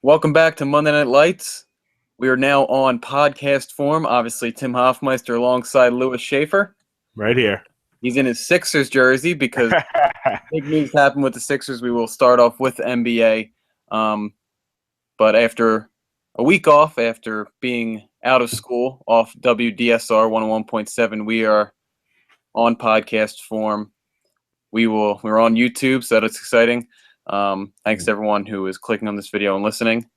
Welcome back to Monday Night Lights. We are now on podcast form. Obviously, Tim Hoffmeister alongside Lewis Schaefer. Right here. He's in his Sixers jersey because big news happened with the Sixers. We will start off with the NBA. But after a week off, after being out of school off WDSR 101.7, we are on podcast form. We're on YouTube, so that's exciting. Thanks to everyone who is clicking on this video and listening.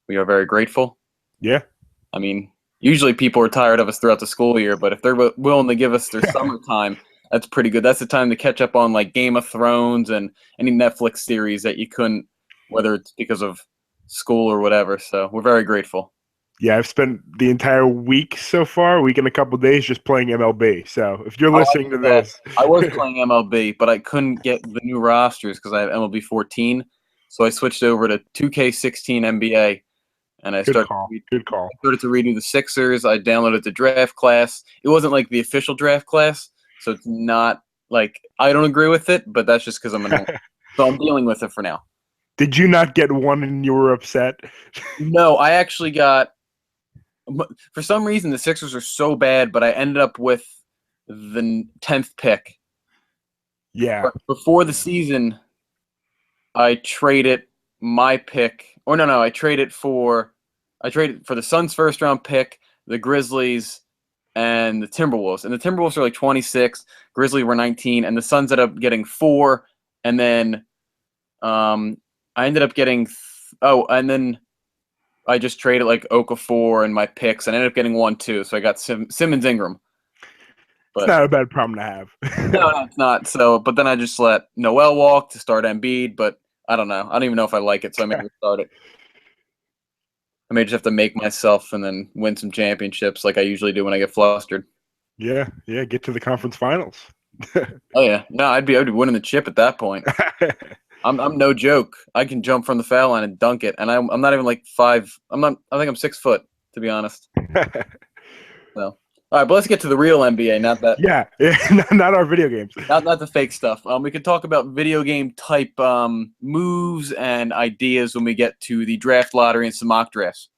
We are very grateful. Yeah. I mean, usually people are tired of us throughout the school year, but if they're willing to give us their summertime, that's pretty good. That's the time to catch up on like Game of Thrones and any Netflix series that you couldn't, whether it's because of school or whatever. So we're very grateful. Yeah, I've spent the entire week so far, week and a couple of days, just playing MLB. So if you're listening to this, I was playing MLB, but I couldn't get the new rosters because I have MLB 14. So I switched over to 2K16 NBA. And I started to redo the Sixers. I downloaded the draft class. It wasn't like the official draft class, so it's not like I don't agree with it, but that's just because I'm an so I'm dealing with it for now. Did you not get one and you were upset? No, I actually got – for some reason the Sixers are so bad, but I ended up with the 10th pick. Yeah. But before the season, I traded my pick – or no, I traded for the Suns' first-round pick, the Grizzlies, and the Timberwolves. And the Timberwolves are like 26, Grizzlies were 19, and the Suns ended up getting 4. And then I ended up getting and then I just traded like Okafor and my picks, and I ended up getting 1 too. So I got Simmons Ingram. But, it's not a bad problem to have. No, it's not. So, but then I just let Noel walk to start Embiid, but I don't know. I don't even know if I like it, so I may restart it. I may just have to make myself and then win some championships like I usually do when I get flustered. Yeah, get to the conference finals. Oh yeah, no, I'd be winning the chip at that point. I'm no joke. I can jump from the foul line and dunk it, and I'm not even like 5. I think I'm 6 foot, to be honest. So. All right, but let's get to the real NBA, not that. Yeah, not our video games. Not the fake stuff. We could talk about video game type moves and ideas when we get to the draft lottery and some mock drafts.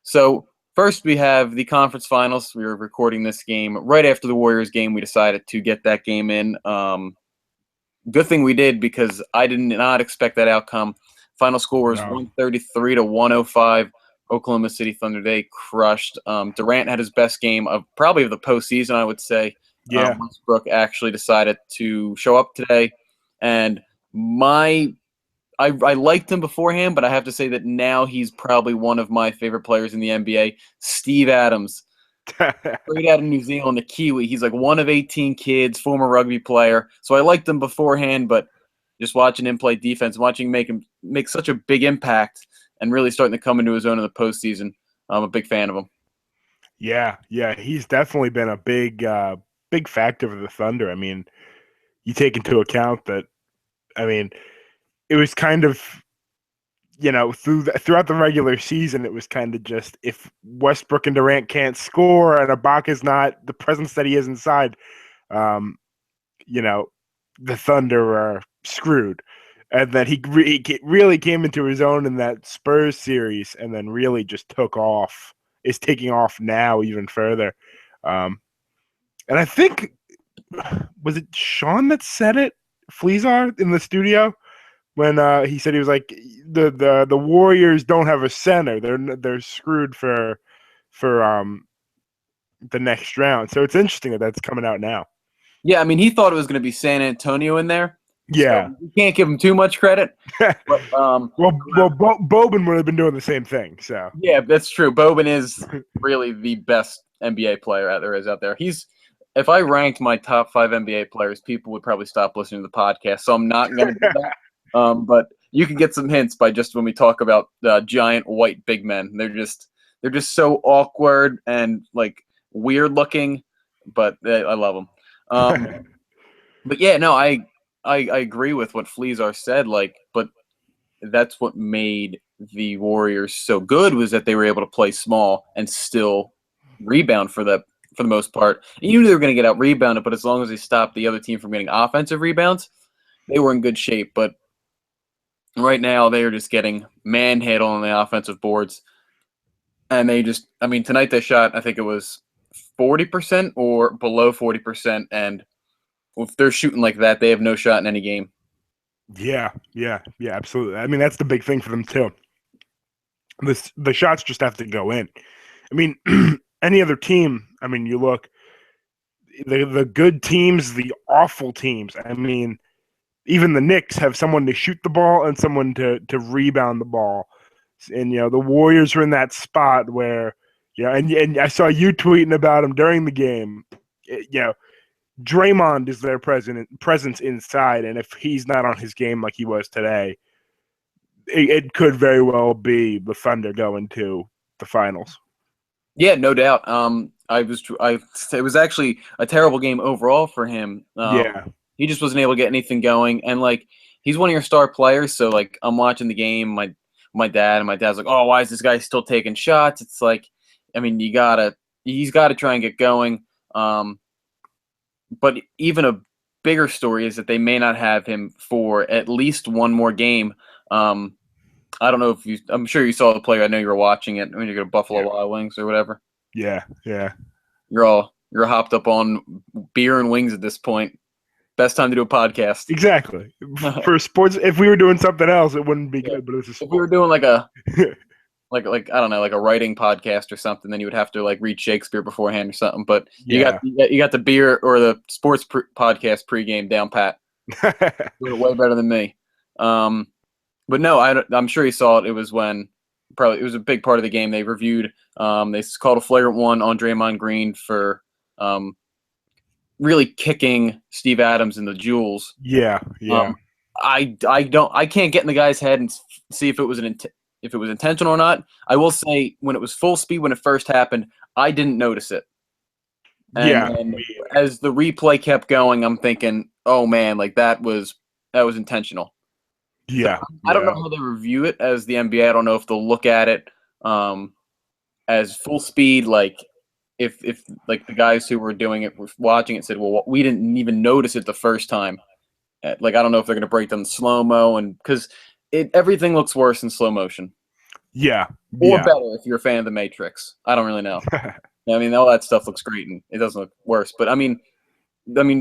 So first we have the conference finals. We were recording this game right after the Warriors game. We decided to get that game in. Good thing we did because I did not expect that outcome. Final score was 133 to 105. Oklahoma City Thunder, they crushed. Durant had his best game of the postseason, I would say. Yeah. Westbrook actually decided to show up today. And I liked him beforehand, but I have to say that now he's probably one of my favorite players in the NBA. Steve Adams. Straight out of New Zealand, a Kiwi. He's like one of 18 kids, former rugby player. So I liked him beforehand, but just watching him play defense, watching him make such a big impact and really starting to come into his own in the postseason. I'm a big fan of him. Yeah, he's definitely been a big factor for the Thunder. I mean, you take into account that, it was kind of, throughout the regular season, it was kind of just if Westbrook and Durant can't score and Ibaka's not the presence that he is inside, the Thunder are screwed. And then he really came into his own in that Spurs series and then really just took off. Is taking off now even further. And I think, was it Sean that said it, Fleazar, in the studio? When he said he was like, the Warriors don't have a center. They're screwed for the next round. So it's interesting that that's coming out now. Yeah, I mean, he thought it was going to be San Antonio in there. Yeah, so you can't give him too much credit. But, Boban would have been doing the same thing. So yeah, that's true. Boban is really the best NBA player there is out there. If I ranked my top 5 NBA players, people would probably stop listening to the podcast. So I'm not going to do that. But you can get some hints by just when we talk about giant white big men. They're just so awkward and like weird looking, but I love them. But yeah, no, I agree with what Fleazar said. But that's what made the Warriors so good was that they were able to play small and still rebound for the most part. And you knew they were going to get out rebounded, but as long as they stopped the other team from getting offensive rebounds, they were in good shape. But Right now, they are just getting manhandled on the offensive boards. And they just, I mean, tonight they shot, I think it was 40% or below 40%. And if they're shooting like that, they have no shot in any game. Yeah, absolutely. I mean, that's the big thing for them too. The shots just have to go in. I mean, any other team. I mean, you look the good teams, the awful teams. I mean, even the Knicks have someone to shoot the ball and someone to rebound the ball. And the Warriors are in that spot where and I saw you tweeting about them during the game. Draymond is their presence inside, and if he's not on his game like he was today, it could very well be the Thunder going to the finals. Yeah, no doubt. It was actually a terrible game overall for him. Yeah. He just wasn't able to get anything going, and like he's one of your star players. So like I'm watching the game, my dad and my dad's like, oh, why is this guy still taking shots? It's like, I mean, he's gotta try and get going. But even a bigger story is that they may not have him for at least one more game. I don't know if I'm sure you saw the play. I know you were watching it when you go to Buffalo Wild Wings or whatever. Yeah. You're hopped up on beer and wings at this point. Best time to do a podcast. Exactly. For sports, if we were doing something else, it wouldn't be good. But it's if we were doing like a like I don't know, like a writing podcast or something, then you would have to like read Shakespeare beforehand or something. But you got the beer or the sports podcast pregame down pat. You're way better than me. But no, I'm sure you saw it. It was it was a big part of the game. They reviewed. They called a flagrant one on Draymond Green for really kicking Steve Adams in the jewels. Yeah. I can't get in the guy's head and see if it was intentional or not. I will say when it was full speed when it first happened, I didn't notice it. And as the replay kept going, I'm thinking, oh man, like that was intentional. Yeah. So I don't know how they review it as the NBA. I don't know if they'll look at it as full speed, like if like the guys who were doing it were watching it said, well, we didn't even notice it the first time. Like I don't know if they're going to break down the slow mo, and because everything looks worse in slow motion. Yeah. Or better if you're a fan of The Matrix. I don't really know. I mean, all that stuff looks great and it doesn't look worse. But I mean,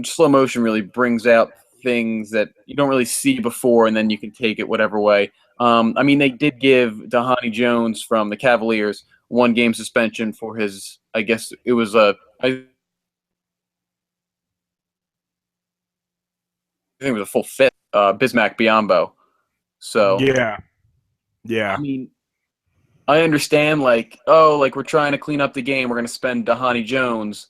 slow motion really brings out things that you don't really see before, and then you can take it whatever way. I mean, they did give Dhani Jones from the Cavaliers 1 game suspension for his, I guess it was I think it was a full fit, Bismack Biyombo. So yeah. I mean, I understand, like, we're trying to clean up the game. We're going to spend Dhani Jones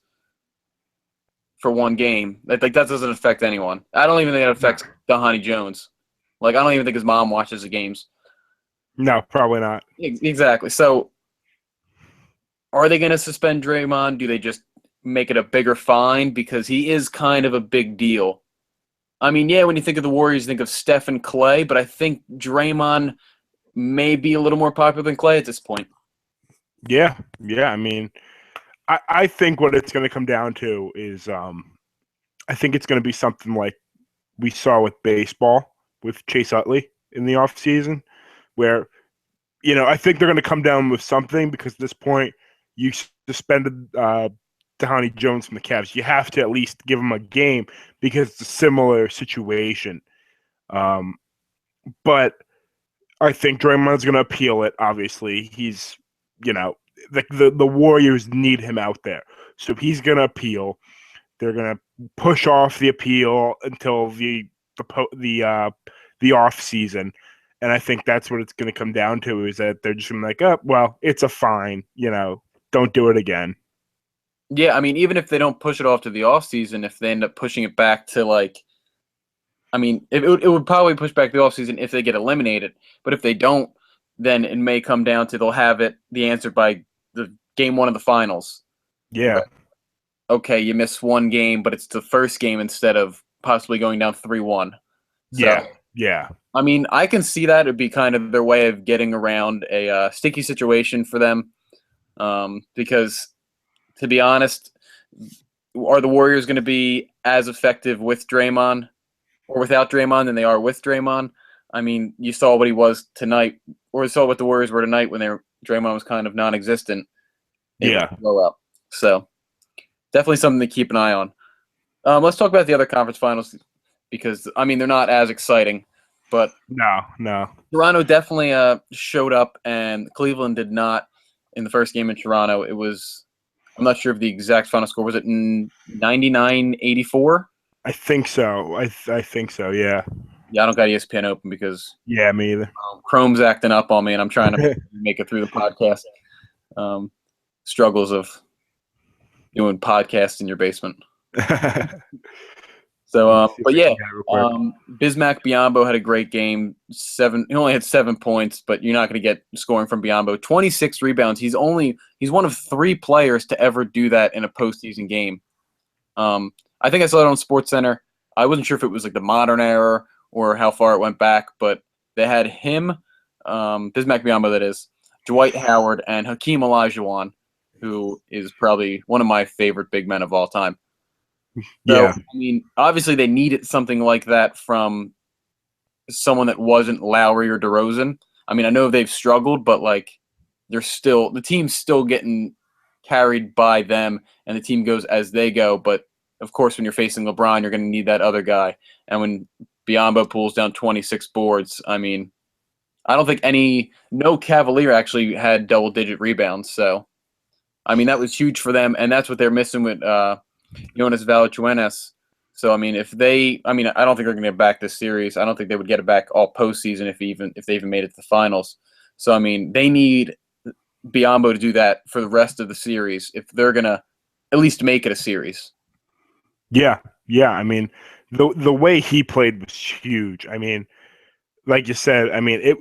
for 1 game. Like that doesn't affect anyone. I don't even think it affects Dhani Jones. Like, I don't even think his mom watches the games. No, probably not. Exactly. So, are they going to suspend Draymond? Do they just make it a bigger fine? Because he is kind of a big deal. I mean, yeah, when you think of the Warriors, you think of Steph and Clay, but I think Draymond may be a little more popular than Clay at this point. Yeah. I mean, I think what it's going to come down to is I think it's going to be something like we saw with baseball with Chase Utley in the offseason, where, I think they're going to come down with something because at this point you suspended Dhani Jones from the Cavs. You have to at least give him a game because it's a similar situation. But I think Draymond's going to appeal it, obviously. He's, the Warriors need him out there. So he's going to appeal. They're going to push off the appeal until the off season. And I think that's what it's going to come down to is that they're just going to be like, oh, well, it's a fine, don't do it again. Yeah, I mean, even if they don't push it off to the off season, if they end up pushing it back to it would probably push back the off season if they get eliminated. But if they don't, then it may come down to they'll have the answer by the game 1 of the finals. Yeah. But, okay, you miss 1 game, but it's the first game instead of possibly going down 3-1. So, yeah. I mean, I can see that. It'd be kind of their way of getting around a sticky situation for them. Because, to be honest, are the Warriors going to be as effective with Draymond or without Draymond than they are with Draymond? I mean, you saw what he was tonight, or you saw what the Warriors were tonight when Draymond was kind of non-existent. It was Yeah. a blowout. So definitely something to keep an eye on. Let's talk about the other conference finals because I mean they're not as exciting, but No. Toronto definitely showed up, and Cleveland did not in the first game in Toronto. It was I'm not sure of the exact final score. Was it 99-84? I think so. I think so. Yeah. Yeah, I don't got ESPN open because Yeah, me either. Chrome's acting up on me, and I'm trying to make it through the podcast. Struggles of doing podcasts in your basement. So, but yeah, Bismack Biyombo had a great game. He only had 7 points, but you're not going to get scoring from Biyombo. 26 rebounds. He's one of 3 players to ever do that in a postseason game. I think I saw it on SportsCenter. I wasn't sure if it was like the modern era or how far it went back, but they had him, Bismack Biyombo, that is, Dwight Howard, and Hakeem Olajuwon, who is probably one of my favorite big men of all time. So, Yeah. I mean, obviously they needed something like that from someone that wasn't Lowry or DeRozan. I mean, I know they've struggled, but like the team's still getting carried by them, and the team goes as they go. But of course, when you're facing LeBron, you're going to need that other guy. And when Biyombo pulls down 26 boards, I mean, I don't think no Cavalier actually had double-digit rebounds. So, I mean, that was huge for them, and that's what they're missing with Jonas Valanciunas. So, I mean, I don't think they're going to get back this series. I don't think they would get it back all postseason if they even made it to the finals. So, I mean, they need Biyombo to do that for the rest of the series if they're going to at least make it a series. Yeah. I mean, the way he played was huge. I mean, like you said, I mean,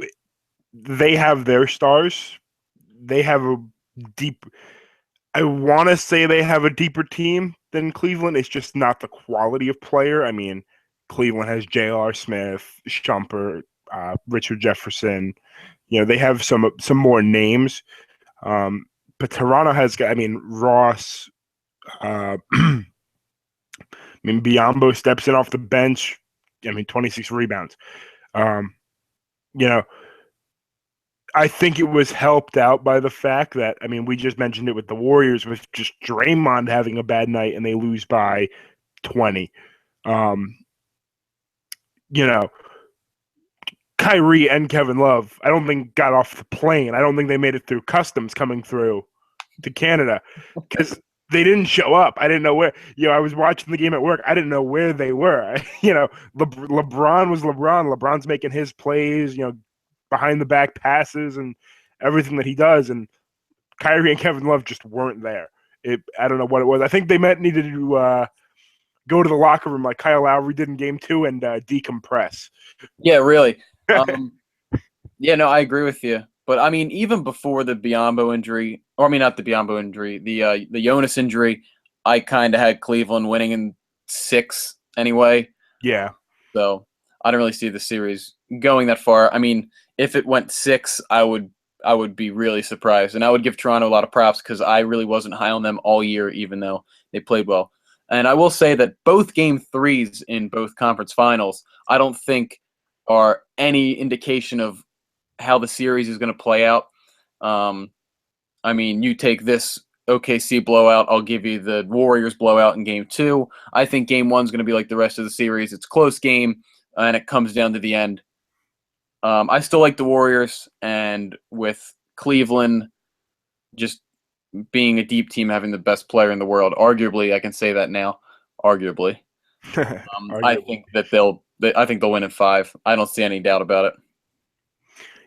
they have their stars. They have a deep. I want to say they have a deeper team than Cleveland. It's just not the quality of player. I mean, Cleveland has J.R. Smith, Shumpert, Richard Jefferson. You know, they have some more names. But Toronto has got, I mean, Ross. I mean, Biyombo steps in off the bench. I mean, 26 rebounds. You know, I think it was helped out by the fact that, I mean, we just mentioned it with the Warriors, with just Draymond having a bad night and they lose by 20. You know, Kyrie and Kevin Love, I don't think got off the plane. I don't think they made it through customs coming through to Canada because they didn't show up. I didn't know where. You know, I was watching the game at work. I didn't know where they were. You know, LeBron was LeBron. LeBron's making his plays, you know, behind the back passes and everything that he does. And Kyrie and Kevin Love just weren't there. I don't know what it was. I think they needed to go to the locker room like Kyle Lowry did in game 2 and decompress. Yeah, really. Yeah, no, I agree with you. But I mean, even before the Biyombo injury, or I mean, not the Biyombo injury, the Jonas injury, I kind of had Cleveland winning in 6 anyway. Yeah. So I don't really see the series going that far. I mean, if it went 6, I would be really surprised, and I would give Toronto a lot of props because I really wasn't high on them all year, even though they played well. And I will say that both game 3s in both conference finals, I don't think are any indication of how the series is going to play out. I mean, you take this OKC blowout, I'll give you the Warriors blowout in game 2. I think game 1 is going to be like the rest of the series. It's a close game, and it comes down to the end. I still like the Warriors, and with Cleveland just being a deep team, having the best player in the world, arguably, I can say that now, arguably. I think that they'll win in 5. I don't see any doubt about it.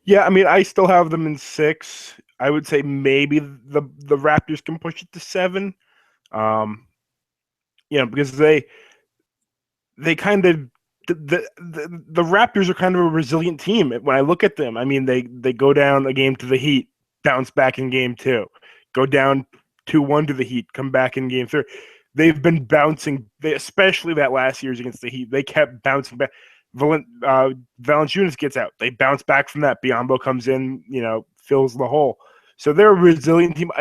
Yeah, I mean, I still have them in 6. I would say maybe the Raptors can push it to 7. You know, because they kind of the Raptors are kind of a resilient team. When I look at them, I mean, they go down a game to the Heat, bounce back in game 2, go down 2-1 to the Heat, come back in game 3. They've been bouncing, especially that last series against the Heat. They kept bouncing back. Valanciunas gets out. They bounce back from that. Biyombo comes in, you know, fills the hole. So they're a resilient team.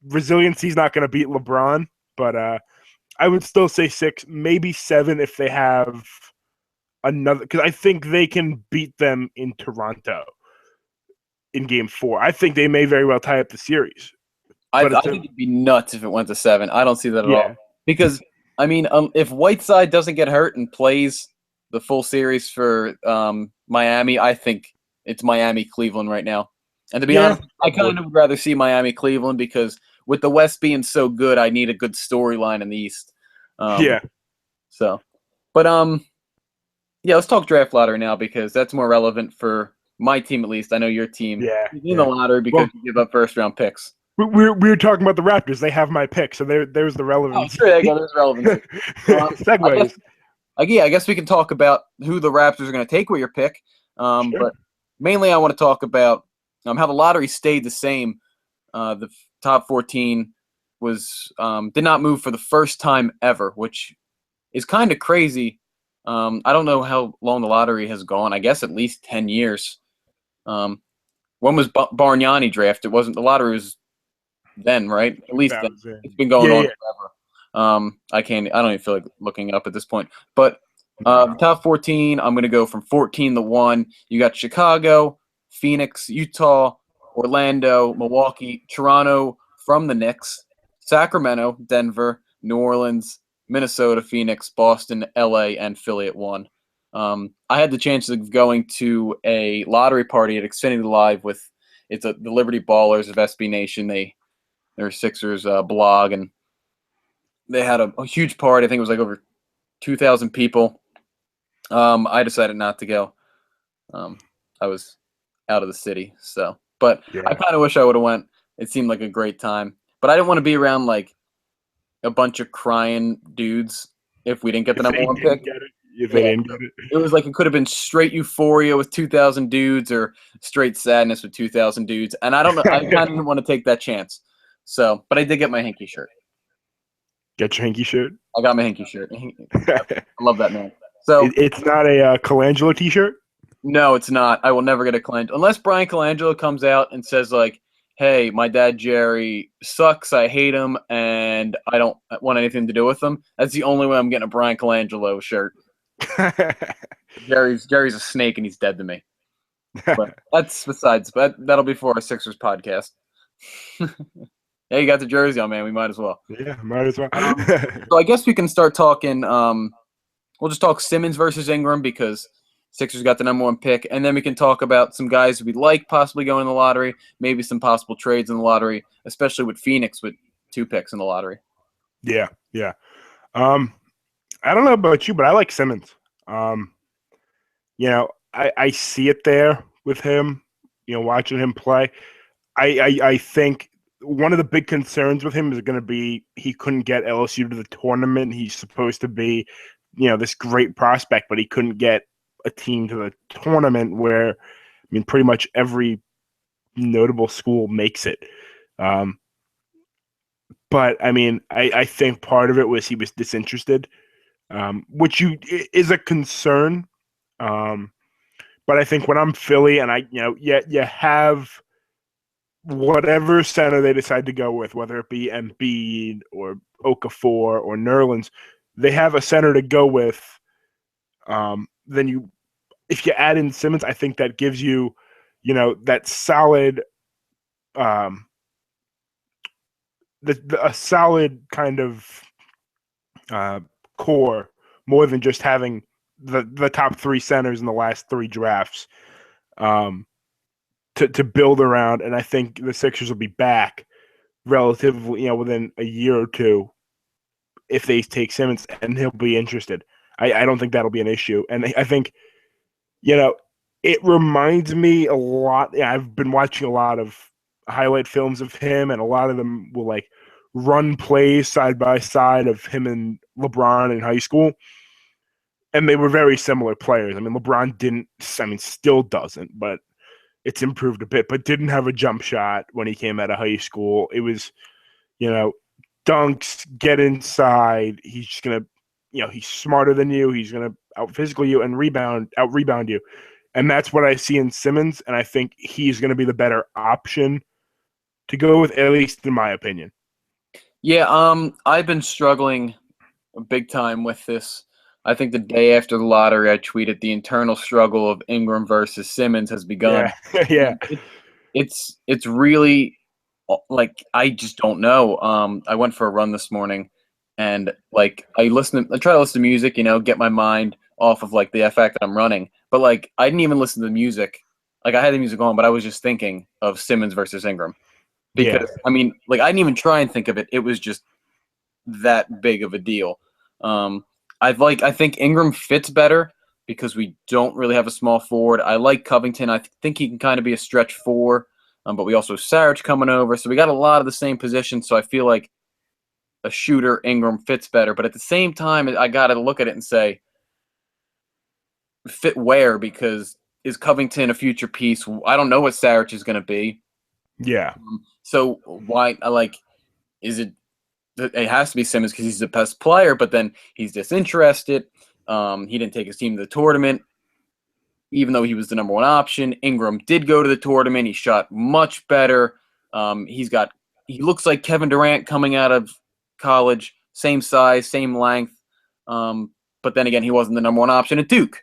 Resiliency's not going to beat LeBron, but I would still say 6, maybe 7 if they have another, because I think they can beat them in Toronto in Game 4. I think they may very well tie up the series. I think it'd be nuts if it went to 7. I don't see that at all. Because, I mean, if Whiteside doesn't get hurt and plays the full series for Miami, I think it's Miami-Cleveland right now. And to be honest, I kind of would rather see Miami-Cleveland because with the West being so good, I need a good storyline in the East. So, but let's talk draft lottery now because that's more relevant for my team at least. I know your team in the lottery because you give up first-round picks. We were talking about the Raptors. They have my pick, so there's the relevance. Oh, sure, there you go. There's relevance. Segues. I guess we can talk about who the Raptors are going to take with your pick. But mainly I want to talk about how the lottery stayed the same. The top 14 was did not move for the first time ever, which is kind of crazy. I don't know how long the lottery has gone. I guess at least 10 years. When was Bargnani drafted? Wasn't the lottery was then, right? At least then. It's been going on forever. I don't even feel like looking it up at this point. But the top 14, I'm going to go from 14 to 1. You got Chicago, Phoenix, Utah, Orlando, Milwaukee, Toronto from the Knicks, Sacramento, Denver, New Orleans, Minnesota, Phoenix, Boston, LA, and Philly at 1. I had the chance of going to a lottery party at Xfinity Live with the Liberty Ballers of SB Nation. Their Sixers blog, and they had a huge party. I think it was like over 2,000 people. I decided not to go. I was out of the city, but I kind of wish I would have went. It seemed like a great time, but I didn't want to be around like a bunch of crying dudes if we didn't get the number 1 pick. It was like it could have been straight euphoria with 2,000 dudes or straight sadness with 2,000 dudes, and I don't know. I kind of didn't want to take that chance. So, but I did get my Hinkie shirt. Get your Hinkie shirt? I got my Hinkie shirt. I love that man. So it's not a Colangelo t-shirt? No, it's not. I will never get a Colangelo. Unless Brian Colangelo comes out and says, like, hey, my dad Jerry sucks, I hate him, and I don't want anything to do with him. That's the only way I'm getting a Brian Colangelo shirt. Jerry's a snake and he's dead to me. But that's besides. But that'll be for our Sixers podcast. Yeah, you got the jersey on, man. We might as well. Yeah, might as well. So I guess we can start talking. We'll just talk Simmons versus Ingram because Sixers got the number 1 pick, and then we can talk about some guys we'd like possibly going in the lottery, maybe some possible trades in the lottery, especially with Phoenix with 2 picks in the lottery. Yeah. I don't know about you, but I like Simmons. I see it there with him. Watching him play, I think one of the big concerns with him is going to be he couldn't get LSU to the tournament. He's supposed to be, this great prospect, but he couldn't get a team to the tournament where, pretty much every notable school makes it. But, I think part of it was he was disinterested, which is a concern. But I think when I'm Philly and you have whatever center they decide to go with, whether it be Embiid or Okafor or Nerlens, they have a center to go with. Then if you add in Simmons, I think that gives you, that solid, a solid kind of core more than just having the top 3 centers in the last 3 drafts. To build around, and I think the Sixers will be back relatively, within a year or 2 if they take Simmons, and he'll be interested. I don't think that'll be an issue, and I think, it reminds me a lot. I've been watching a lot of highlight films of him, and a lot of them will like run plays side by side of him and LeBron in high school, and they were very similar players. LeBron still doesn't, but it's improved a bit, but didn't have a jump shot when he came out of high school. It was, dunks, get inside. He's just going to, he's smarter than you. He's going to out-physical you and out-rebound you. And that's what I see in Simmons, and I think he's going to be the better option to go with, at least in my opinion. Yeah, I've been struggling big time with this I think the day after the lottery, I tweeted the internal struggle of Ingram versus Simmons has begun. Yeah, yeah, And it's really like I just don't know. I went for a run this morning, and like I try to listen to music, get my mind off of like the fact that I'm running. But like I didn't even listen to the music. Like I had the music on, but I was just thinking of Simmons versus Ingram yeah, because I mean, like I didn't even try and think of it. It was just that big of a deal. Um, I think Ingram fits better because we don't really have a small forward. I like Covington. I think he can kind of be a stretch four, but we also have Saric coming over, so we got a lot of the same positions. So I feel like a shooter Ingram fits better. But at the same time, I got to look at it and say, fit where? Because is Covington a future piece? I don't know what Saric is going to be. yeah, So why? Is it has to be Simmons because he's the best player, but then he's disinterested. He didn't take his team to the tournament, even though he was the number one option. Ingram did go to the tournament. He shot much better. He looks like Kevin Durant coming out of college, same size, same length. But then again, he wasn't the number one option at Duke.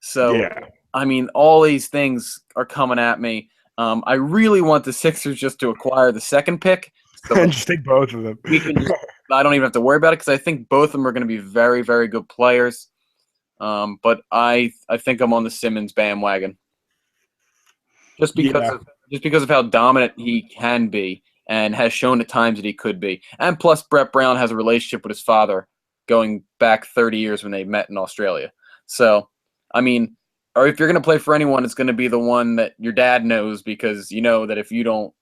So, yeah. I mean, all these things are coming at me. I really want the Sixers just to acquire the second pick. So And just take both of them. we can just I don't even have to worry about it because I think both of them are going to be very, very good players. But I think I'm on the Simmons bandwagon just because Yeah, of how dominant he can be and has shown at times that he could be. And plus, Brett Brown has a relationship with his father going back 30 years when they met in Australia. So, I mean, or if you're going to play for anyone, it's going to be the one that your dad knows because you know that if you don't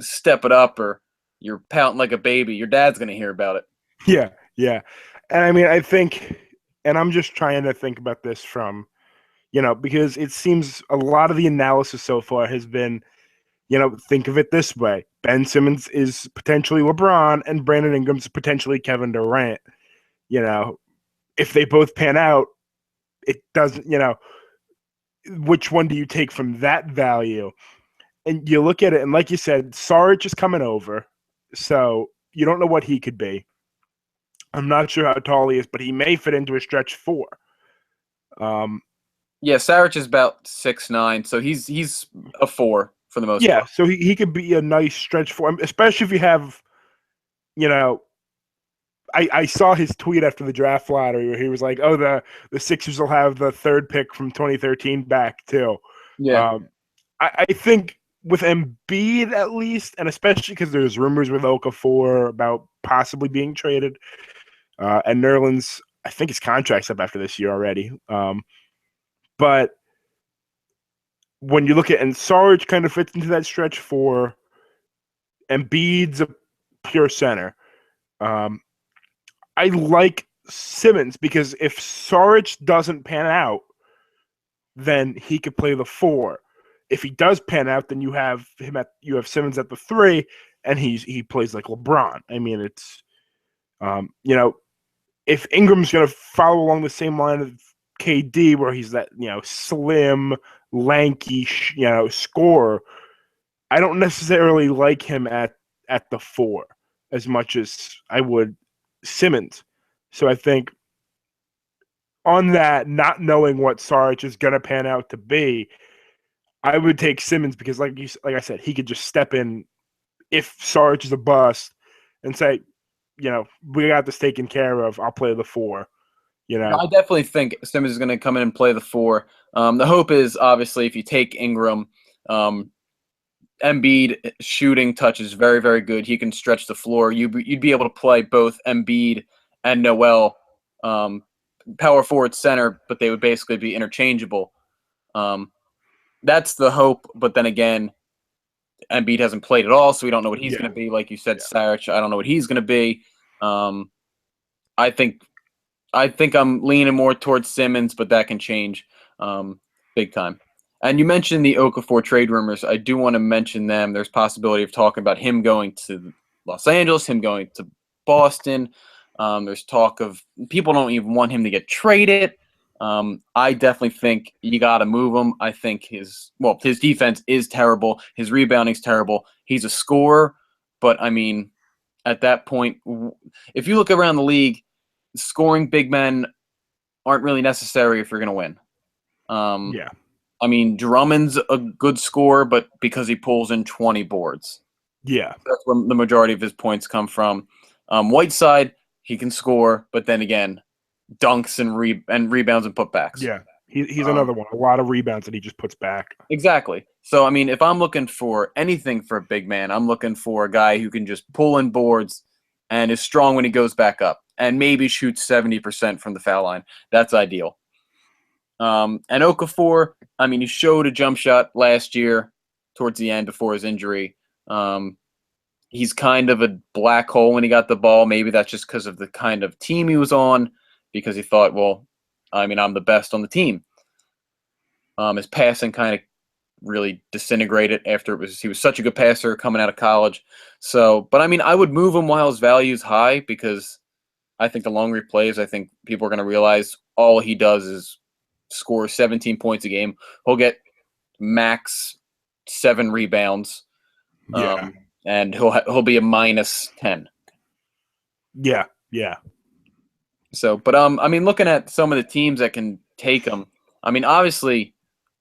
step it up or you're pouting like a baby, your dad's going to hear about it. yeah, yeah. And I mean, I think, and I'm just trying to think about this from, because it seems a lot of the analysis so far has been, think of it this way: Ben Simmons is potentially LeBron, and Brandon Ingram's potentially Kevin Durant. You know, if they both pan out, it doesn't. Which one do you take from that value? And you look at it, and like you said, Saric is coming over, so you don't know what he could be. I'm not sure how tall he is, but he may fit into a stretch four. Yeah, Saric is about 6'9", so he's a four for the most Yeah, part. so he could be a nice stretch for him, especially if you have, you know, I saw his tweet after the draft lottery where he was like, "Oh, the Sixers will have the third pick from 2013 back too." Yeah. Um, I think with Embiid at least, and especially because there's rumors with Okafor about possibly being traded, and Nerlens, I think his contract's up after this year already. But when you look at, and Sarge kind of fits into that stretch for Embiid's a pure center. Um, I like Simmons because if Sarge doesn't pan out, then he could play the four. If he does pan out, then you have Simmons at the three, and he plays like LeBron. I mean, it's if Ingram's going to follow along the same line of KD, where he's that slim, lanky scorer, I don't necessarily like him at the four as much as I would Simmons. So I think on that, not knowing what Sarge is going to pan out to be, I would take Simmons because, like I said, he could just step in if Sarge is a bust and say, we got this taken care of. I'll play the four. I definitely think Simmons is going to come in and play the four. The hope is obviously if you take Ingram, Embiid shooting touch is very, very good. He can stretch the floor. You'd be able to play both Embiid and Noel, power forward center, but they would basically be interchangeable. That's the hope. But then again, Embiid hasn't played at all, so we don't know what he's Yeah, going to be. Like you said, yeah, Saric, I don't know what he's going to be. I think I'm leaning more towards Simmons, but that can change big time. And you mentioned the Okafor trade rumors. I do want to mention them. There's possibility of talking about him going to Los Angeles, him going to Boston. There's talk of people don't even want him to get traded. I definitely think you got to move him. I think his defense is terrible. His rebounding's terrible. He's a scorer, but I mean, at that point, if you look around the league, scoring big men aren't really necessary if you're going to win. Yeah. I mean, Drummond's a good scorer, but because he pulls in 20 boards. Yeah. That's where the majority of his points come from. Whiteside, he can score, but then again, dunks and rebounds and putbacks. Yeah. He's another one. A lot of rebounds that he just puts back. Exactly. So, I mean, if I'm looking for anything for a big man, I'm looking for a guy who can just pull in boards and is strong when he goes back up and maybe shoots 70% from the foul line. That's ideal. And Okafor, I mean, he showed a jump shot last year towards the end before his injury. He's kind of a black hole when he got the ball. Maybe that's just because of the kind of team he was on, because he thought, well, I mean, I'm the best on the team. His passing kind of really disintegrated after he was such a good passer coming out of college. So, but I mean, I would move him while his value is high, because I think the longer he plays, I think people are going to realize all he does is score 17 points a game. He'll get max 7 rebounds. Yeah. And he'll be a minus 10. Yeah. Yeah. So, but I mean, looking at some of the teams that can take him, I mean, obviously,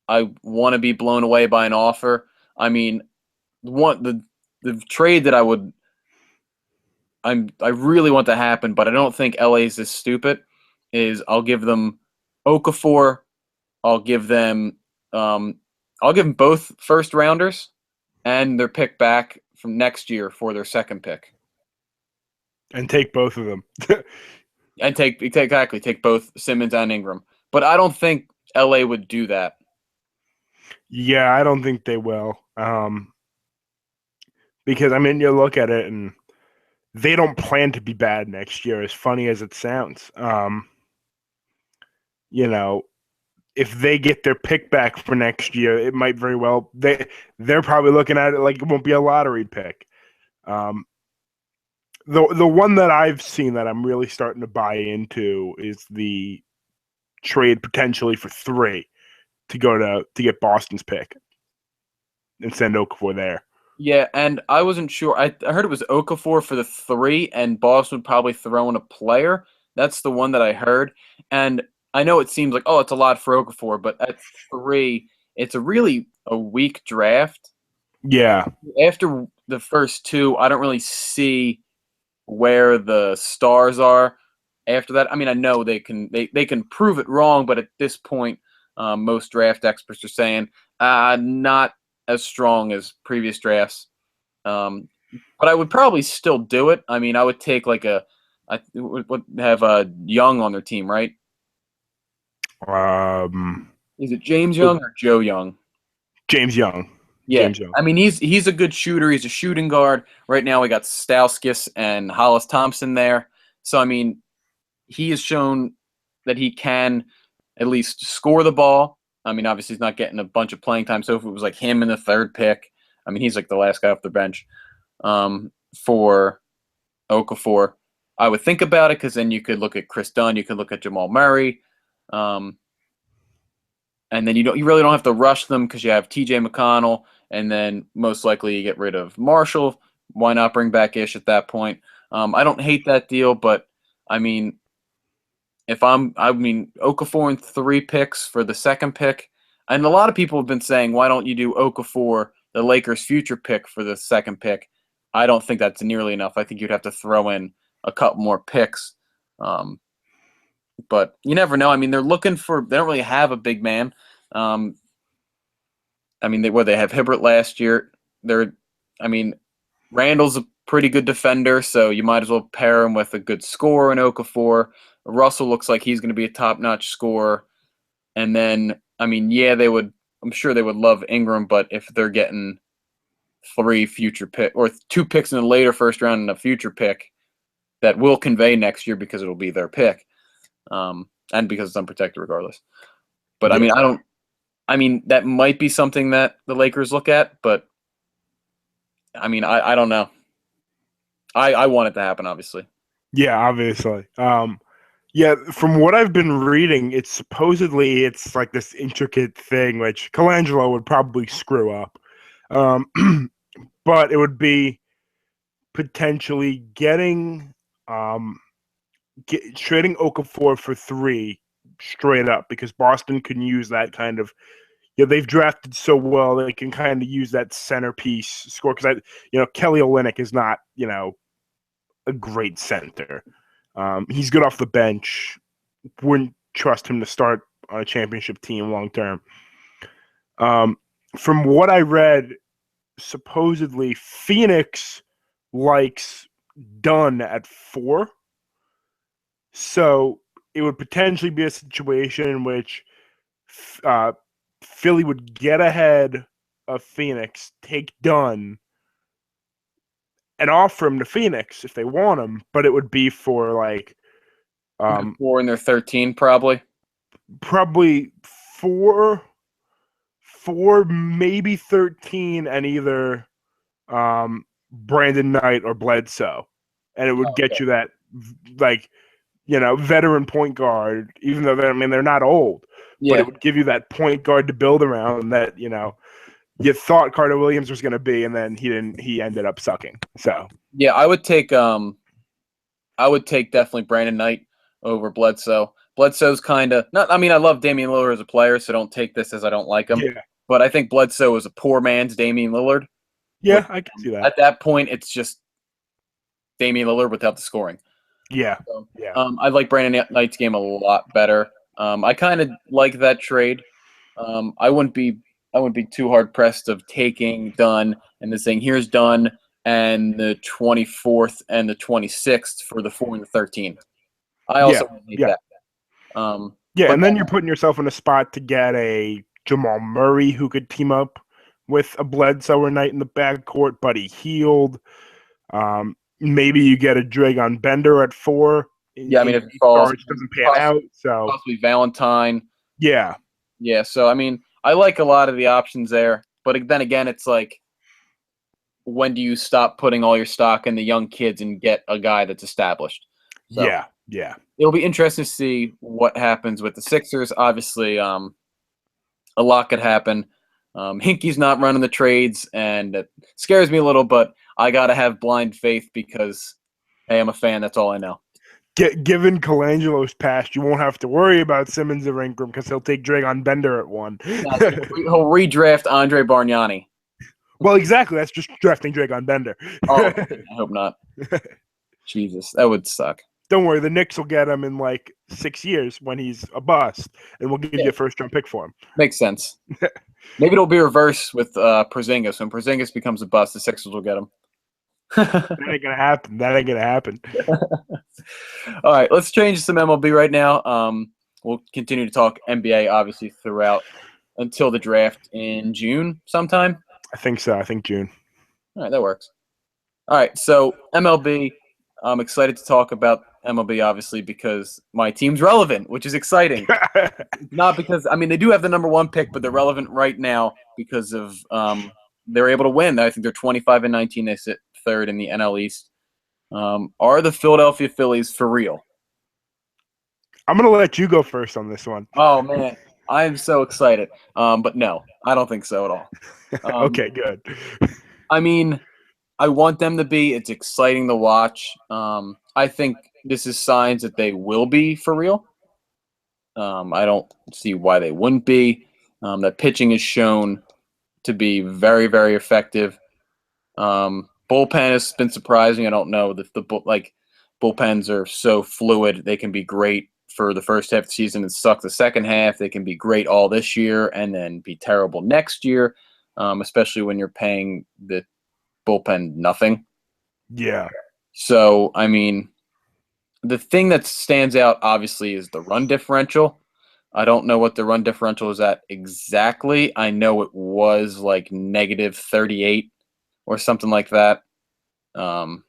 I want to be blown away by an offer. I mean, the trade that I really want to happen, but I don't think LA is this stupid. Is I'll give them Okafor, I'll give them both first rounders and their pick back from next year for their second pick. And take both of them. And take both Simmons and Ingram. But I don't think LA would do that. Yeah, I don't think they will. Because I mean, you look at it and they don't plan to be bad next year, as funny as it sounds. You know, if they get their pick back for next year, it might very well they're probably looking at it like it won't be a lottery pick. The one that I've seen that I'm really starting to buy into is the trade potentially for 3 to go to get Boston's pick and send Okafor there. Yeah, and I wasn't sure. I heard it was Okafor for the 3, and Boston would probably throw in a player. That's the one that I heard. And I know it seems like, oh, it's a lot for Okafor, but at 3, it's a weak draft. Yeah. After the first 2, I don't really see where the stars are after that. I mean, I know they can prove it wrong, but at this point, most draft experts are saying not as strong as previous drafts. But I would probably still do it. I mean, I would take I would have a Young on their team, right? Is it James Young or Joe Young? James Young. Yeah, James Young. I mean, he's a good shooter. He's a shooting guard. Right now, we got Stauskas and Hollis Thompson there. So, I mean, he has shown that he can at least score the ball. I mean, obviously, he's not getting a bunch of playing time. So, if it was like him in the 3rd pick, I mean, he's like the last guy off the bench for Okafor. I would think about it, because then you could look at Chris Dunn, you could look at Jamal Murray. And then you really don't have to rush them, because you have TJ McConnell, and then most likely you get rid of Marshall. Why not bring back Ish at that point? I don't hate that deal, but I mean, Okafor and 3 picks for the 2nd pick, and a lot of people have been saying, why don't you do Okafor, the Lakers' future pick, for the 2nd pick? I don't think that's nearly enough. I think you'd have to throw in a couple more picks. But you never know. I mean, they don't really have a big man. I mean, they have Hibbert last year. Randall's a pretty good defender, so you might as well pair him with a good scorer in Okafor. Russell looks like he's going to be a top-notch scorer. And then, I mean, yeah, I'm sure they would love Ingram, but if they're getting 3 future pick or 2 picks in the later first round and a future pick that will convey next year, because it'll be their pick. And because it's unprotected regardless. But Yeah. I mean, that might be something that the Lakers look at, but I mean, I don't know. I want it to happen, obviously. Yeah, obviously. Yeah, from what I've been reading, it's like this intricate thing, which Colangelo would probably screw up. But it would be potentially trading Okafor for 3, straight up, because Boston can use that kind of. They've drafted so well they can kind of use that centerpiece score, because Kelly Olynyk is not a great center. He's good off the bench. Wouldn't trust him to start on a championship team long term. From what I read, supposedly Phoenix likes Dunn at 4. So it would potentially be a situation in which Philly would get ahead of Phoenix, take Dunn, and offer him to Phoenix if they want him, but it would be for 4 in their 13, probably 4, maybe 13, and either Brandon Knight or Bledsoe, and it would get you that veteran point guard, even though they're not old, but it would give you that point guard to build around that you thought Carter Williams was going to be, and then he ended up sucking. So yeah, I would take definitely Brandon Knight over Bledsoe. Bledsoe's kind of not. I mean, I love Damian Lillard as a player, so don't take this as I don't like him. Yeah. But I think Bledsoe is a poor man's Damian Lillard. Yeah, I can see that. At that point, it's just Damian Lillard without the scoring. Yeah, so, yeah. I like Brandon Knight's game a lot better. I kind of like that trade. I wouldn't be too hard pressed of taking Dunn and then saying here's Dunn and the 24th and the 26th for the 4 and the 13. I also need that. And then you're putting yourself in a spot to get a Jamal Murray who could team up with a Bledsoe or Knight in the backcourt, Buddy Hield. Maybe you get a Dragon Bender at 4. Yeah, I mean, if it falls, doesn't pan out. So possibly Valentine. Yeah. Yeah, so I mean, I like a lot of the options there, but then again, it's like, when do you stop putting all your stock in the young kids and get a guy that's established? So, yeah. It'll be interesting to see what happens with the Sixers. Obviously, a lot could happen. Hinkie's not running the trades, and it scares me a little, but I got to have blind faith because, hey, I'm a fan. That's all I know. Given Colangelo's past, you won't have to worry about Simmons or Ingram because he'll take Dragon Bender at 1. He'll redraft Andre Bargnani. Well, exactly. That's just drafting Dragon Bender. Oh, I hope not. Jesus, that would suck. Don't worry. The Knicks will get him in 6 years when he's a bust, and we'll give you a first-round pick for him. Makes sense. Maybe it'll be reversed with Porzingis. When Porzingis becomes a bust, the Sixers will get him. That ain't gonna happen. All right, let's change some MLB right now. We'll continue to talk NBA, obviously, throughout until the draft in June sometime. I think so. I think June. All right, that works. All right, so MLB. I'm excited to talk about MLB, obviously, because my team's relevant, which is exciting. Not because, I mean, they do have the number 1 pick, but they're relevant right now because of they're able to win. I think they're 25-19. They sit 3rd in the NL East. Are the Philadelphia Phillies for real? I'm going to let you go first on this one. Oh, man. I'm so excited. But no, I don't think so at all. Okay, good. I mean, I want them to be. It's exciting to watch. I think this is signs that they will be for real. I don't see why they wouldn't be. That pitching is shown to be very, very effective. Bullpen has been surprising. I don't know if the bullpens are so fluid. They can be great for the first half of the season and suck the second half. They can be great all this year and then be terrible next year, especially when you're paying the bullpen nothing. Yeah. So, I mean, the thing that stands out, obviously, is the run differential. I don't know what the run differential is at exactly. I know it was -38 or something like that. So,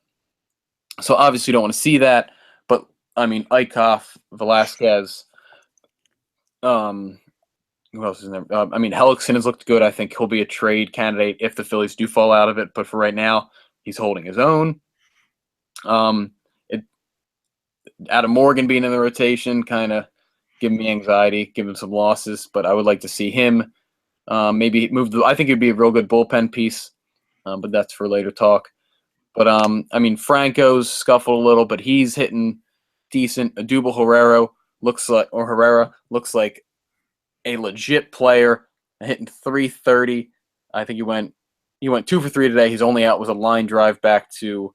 obviously, you don't want to see that. But, I mean, Eichhoff, Velasquez, who else is in there? I mean, Hellickson has looked good. I think he'll be a trade candidate if the Phillies do fall out of it. But for right now, he's holding his own. Adam Morgan being in the rotation kind of giving me anxiety, giving him some losses. But I would like to see him maybe move. I think he'd be a real good bullpen piece. But that's for later talk. But, I mean, Franco's scuffled a little, but he's hitting decent. Adubel Herrero Herrera looks like a legit player, hitting 330. I think he went 2 for 3 today. He's only out was a line drive back to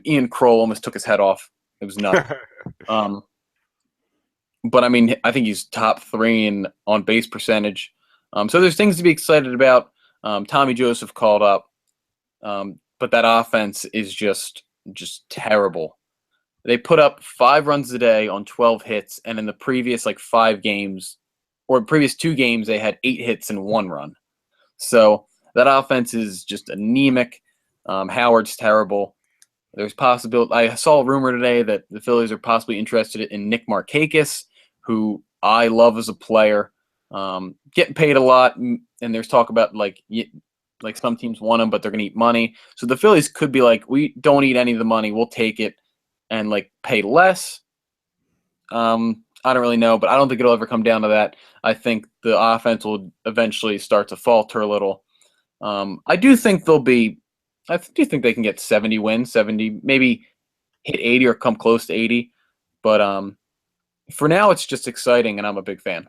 Ian Kroll, almost took his head off. It was nuts. But I mean, I think he's top 3 in on base percentage. So there's things to be excited about. Tommy Joseph called up, but that offense is just terrible. They put up 5 runs a day on 12 hits, and in the previous 5 games, or previous 2 games, they had 8 hits and 1 run. So that offense is just anemic. Howard's terrible. There's possibility. I saw a rumor today that the Phillies are possibly interested in Nick Markakis, who I love as a player. Getting paid a lot, and there's talk about some teams want him, but they're going to eat money. So the Phillies could be like, we don't eat any of the money. We'll take it and pay less. I don't really know, but I don't think it'll ever come down to that. I think the offense will eventually start to falter a little. I do think they can get 70 wins, 70, maybe hit 80 or come close to 80. But for now, it's just exciting, and I'm a big fan.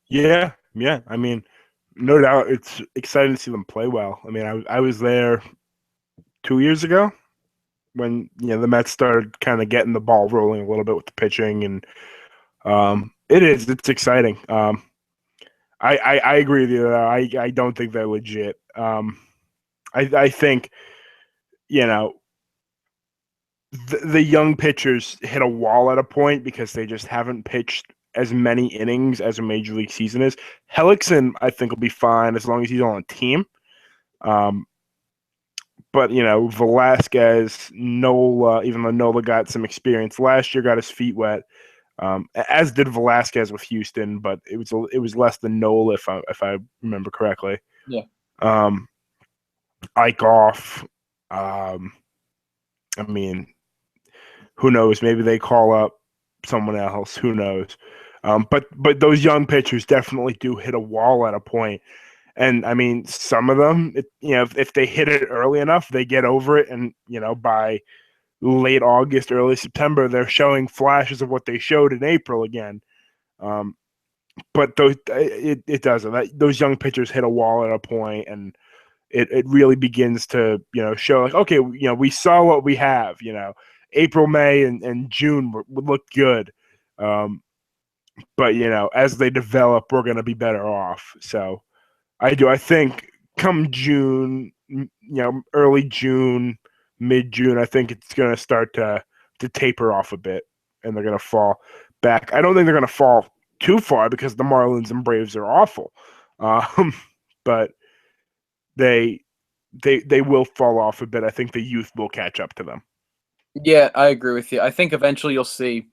Yeah. I mean, no doubt it's exciting to see them play well. I mean, I was there 2 years ago when the Mets started kind of getting the ball rolling a little bit with the pitching, and it's exciting. I agree with you. I don't think they're legit. I think the young pitchers hit a wall at a point because they just haven't pitched as many innings as a major league season is. Hellickson, I think, will be fine as long as he's on a team. But Velasquez, Nola, even though Nola got some experience last year, got his feet wet, as did Velasquez with Houston, but it was less than Nola if I remember correctly. Yeah. Eichhoff. I mean, who knows? Maybe they call up someone else. Who knows? But those young pitchers definitely do hit a wall at a point. And I mean, some of them, if they hit it early enough, they get over it. And by late August, early September, they're showing flashes of what they showed in April again. But it doesn't. Those young pitchers hit a wall at a point, and it really begins to show okay, we saw what we have. April, May, and June would look good. But as they develop, we're going to be better off. So I think come June, early June, mid June, I think it's going to start to taper off a bit, and they're going to fall back. I don't think they're going to fall too far because the Marlins and Braves are awful, but they will fall off a bit. I think the youth will catch up to them. Yeah, I agree with you. I think eventually you'll see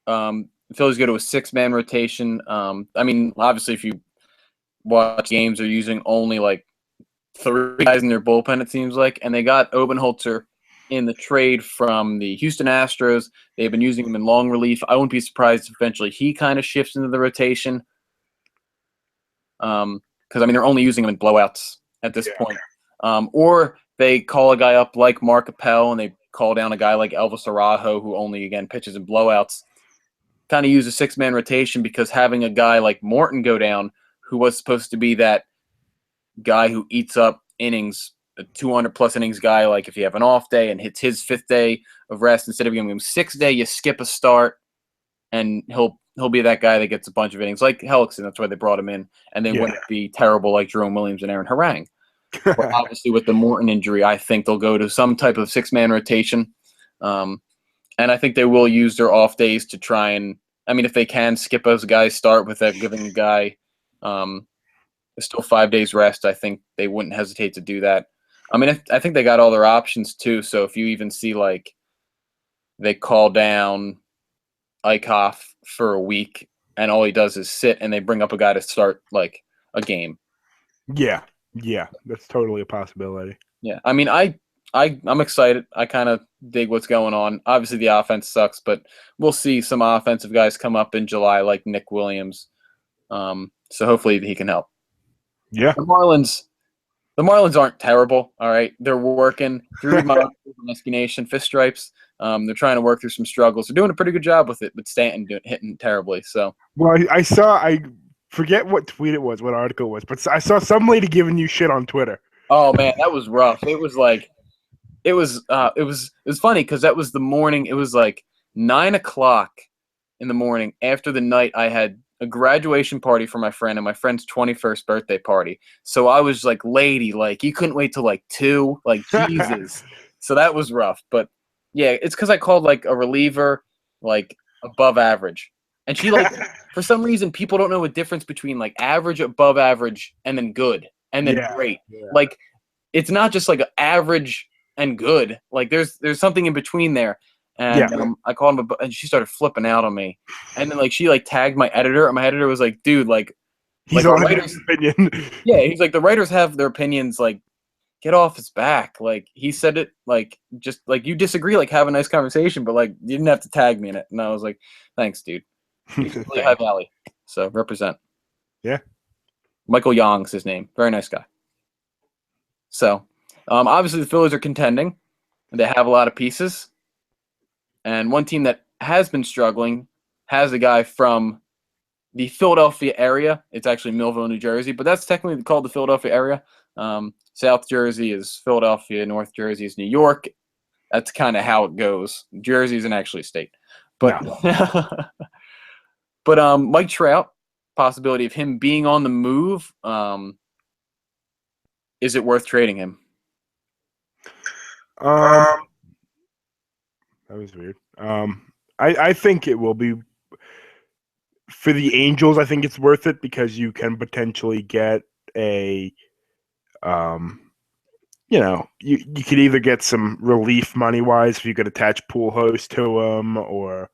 the Phillies go to a 6-man rotation. I mean, obviously, if you watch games, they're using only 3 guys in their bullpen, it seems like. And they got Obenholzer in the trade from the Houston Astros. They've been using him in long relief. I wouldn't be surprised if eventually he kind of shifts into the rotation. Because, I mean, they're only using him in blowouts at this point. Or they call a guy up like Mark Appel, and they call down a guy like Elvis Araujo, who only, again, pitches in blowouts. Kind of use a 6-man rotation because having a guy like Morton go down, who was supposed to be that guy who eats up innings, a 200-plus innings guy, like if you have an off day and hits his 5th day of rest, instead of giving him 6th day, you skip a start, and he'll be that guy that gets a bunch of innings, like Hellickson. That's why they brought him in, and they wouldn't be terrible like Jerome Williams and Aaron Harang. But obviously, with the Morton injury, I think they'll go to some type of 6-man rotation. And I think they will use their off days to try and, I mean, if they can skip those guys, start with that, giving a guy still 5 days rest, I think they wouldn't hesitate to do that. I mean, I think they got all their options too. So if you even see they call down Eichhoff for a week and all he does is sit, and they bring up a guy to start a game. Yeah, that's totally a possibility. Yeah, I mean, I'm excited. I kind of dig what's going on. Obviously, the offense sucks, but we'll see some offensive guys come up in July, like Nick Williams. So hopefully he can help. Yeah. The Marlins aren't terrible. All right, they're working through my Husky Nation fist stripes. They're trying to work through some struggles. They're doing a pretty good job with it, but Stanton hitting terribly. So, well, I forget what tweet it was, what article it was, but I saw some lady giving you shit on Twitter. oh man, that was rough. It was like, it was funny because that was the morning. It was like 9:00 in the morning after the night I had a graduation party for my friend and my friend's 21st birthday party. So I was like, lady, like you couldn't wait till like 2, like Jesus. So that was rough. But yeah, it's because I called like a reliever like above average. And she like for some reason people don't know a difference between like average, above average, and then good and then great. Yeah. Like it's not just like average and good. Like there's something in between there. And I called him, and she started flipping out on me. And then like she like tagged my editor, and my editor was like, "Dude, like he's our on writers' his opinion." Yeah, he's like the writers have their opinions. Like get off his back. Like he said it like just like you disagree. Like have a nice conversation, but like you didn't have to tag me in it. And I was like, "Thanks, dude." He's really High Valley, so represent. Yeah, Michael Young's his name. Very nice guy. So obviously the Phillies are contending. They have a lot of pieces. And one team that has been struggling has a guy from the Philadelphia area. It's actually Millville, New Jersey, but that's technically called the Philadelphia area. South Jersey is Philadelphia, North Jersey is New York. That's kind of how it goes. Jersey isn't actually a state. But, no. But Mike Trout, possibility of him being on the move, is it worth trading him? That was weird. I think it will be for the Angels. I think it's worth it because you can potentially get a, you could either get some relief money wise if you could attach Pujols to him, or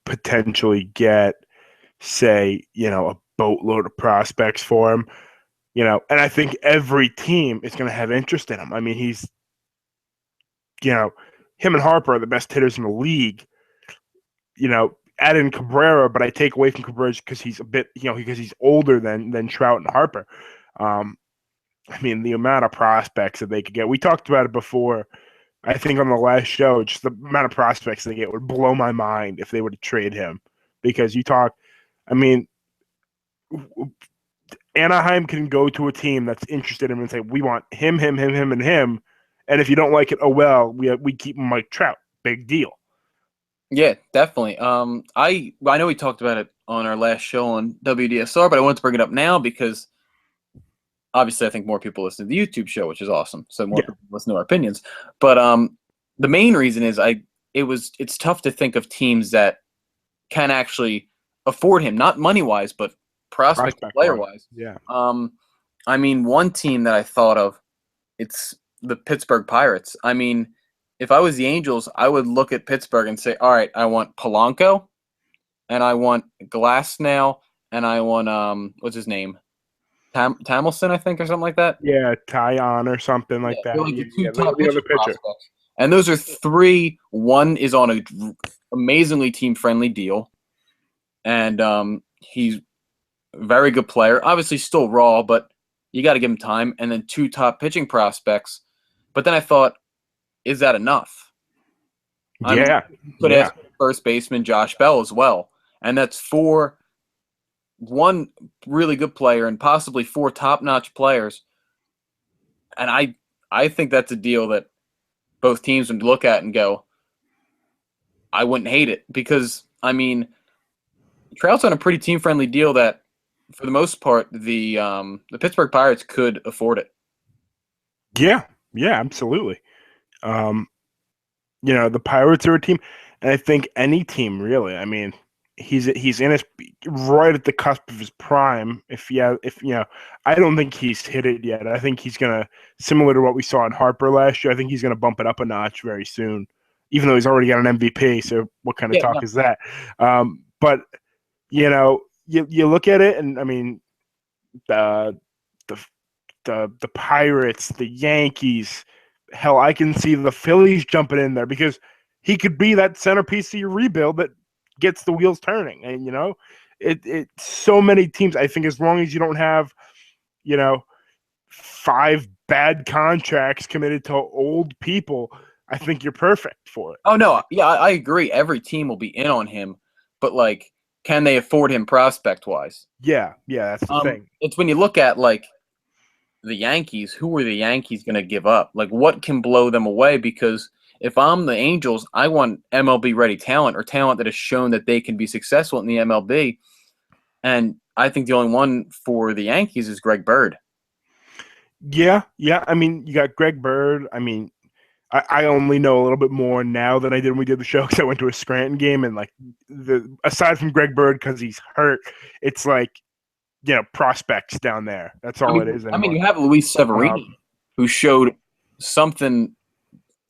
potentially get, say, a boatload of prospects for him. And I think every team is going to have interest in him. I mean, he's, him and Harper are the best hitters in the league. Add in Cabrera, but I take away from Cabrera because he's a bit, because he's older than Trout and Harper. I mean, the amount of prospects that they could get. We talked about it before, I think, on the last show. Just the amount of prospects they get would blow my mind if they were to trade him. Because Anaheim can go to a team that's interested in him and say, we want him, and him. And if you don't like it, oh well, we keep Mike Trout. Big deal. Yeah, definitely. I know we talked about it on our last show on WDSR, but I wanted to bring it up now because obviously I think more people listen to the YouTube show, which is awesome. So more people listen to our opinions. But the main reason is it's tough to think of teams that can actually afford him, not money wise, but prospect player wise. Yeah. I mean, one team that I thought of, it's the Pittsburgh Pirates. I mean, if I was the Angels, I would look at Pittsburgh and say, all right, I want Polanco, and I want Glasnow, and I want what's his name? Tamilson, I think, or something like that. Yeah, Tyon or something like that. Like the two top pitcher prospects. And those are three. One is on a amazingly team-friendly deal, and he's a very good player. Obviously still raw, but you got to give him time. And then two top pitching prospects. But then I thought, is that enough? Yeah. Could ask first baseman Josh Bell as well. And that's one really good player and possibly four top-notch players. And I think that's a deal that both teams would look at and go, I wouldn't hate it. Because, I mean, Trout's on a pretty team-friendly deal that, for the most part, the Pittsburgh Pirates could afford it. Yeah, absolutely. The Pirates are a team, and I think any team really. I mean, he's in his right at the cusp of his prime. I don't think he's hit it yet. I think he's gonna, similar to what we saw in Harper last year, I think he's gonna bump it up a notch very soon. Even though he's already got an MVP, so what kind of talk is that? But you look at it, and I mean, the Pirates, the Yankees. Hell, I can see the Phillies jumping in there because he could be that centerpiece of your rebuild that gets the wheels turning. And, it so many teams, I think, as long as you don't have, 5 bad contracts committed to old people, I think you're perfect for it. Oh no, yeah, I agree. Every team will be in on him, but like, can they afford him prospect wise? Yeah, that's the thing. It's when you look at like the Yankees, who are the Yankees going to give up? Like, what can blow them away? Because if I'm the Angels, I want MLB ready talent or talent that has shown that they can be successful in the MLB. And I think the only one for the Yankees is Greg Bird. Yeah. I mean, you got Greg Bird. I mean, I only know a little bit more now than I did when we did the show because I went to a Scranton game and like aside from Greg Bird because he's hurt, it's like prospects down there. That's all it is anymore. You have Luis Severino, who showed something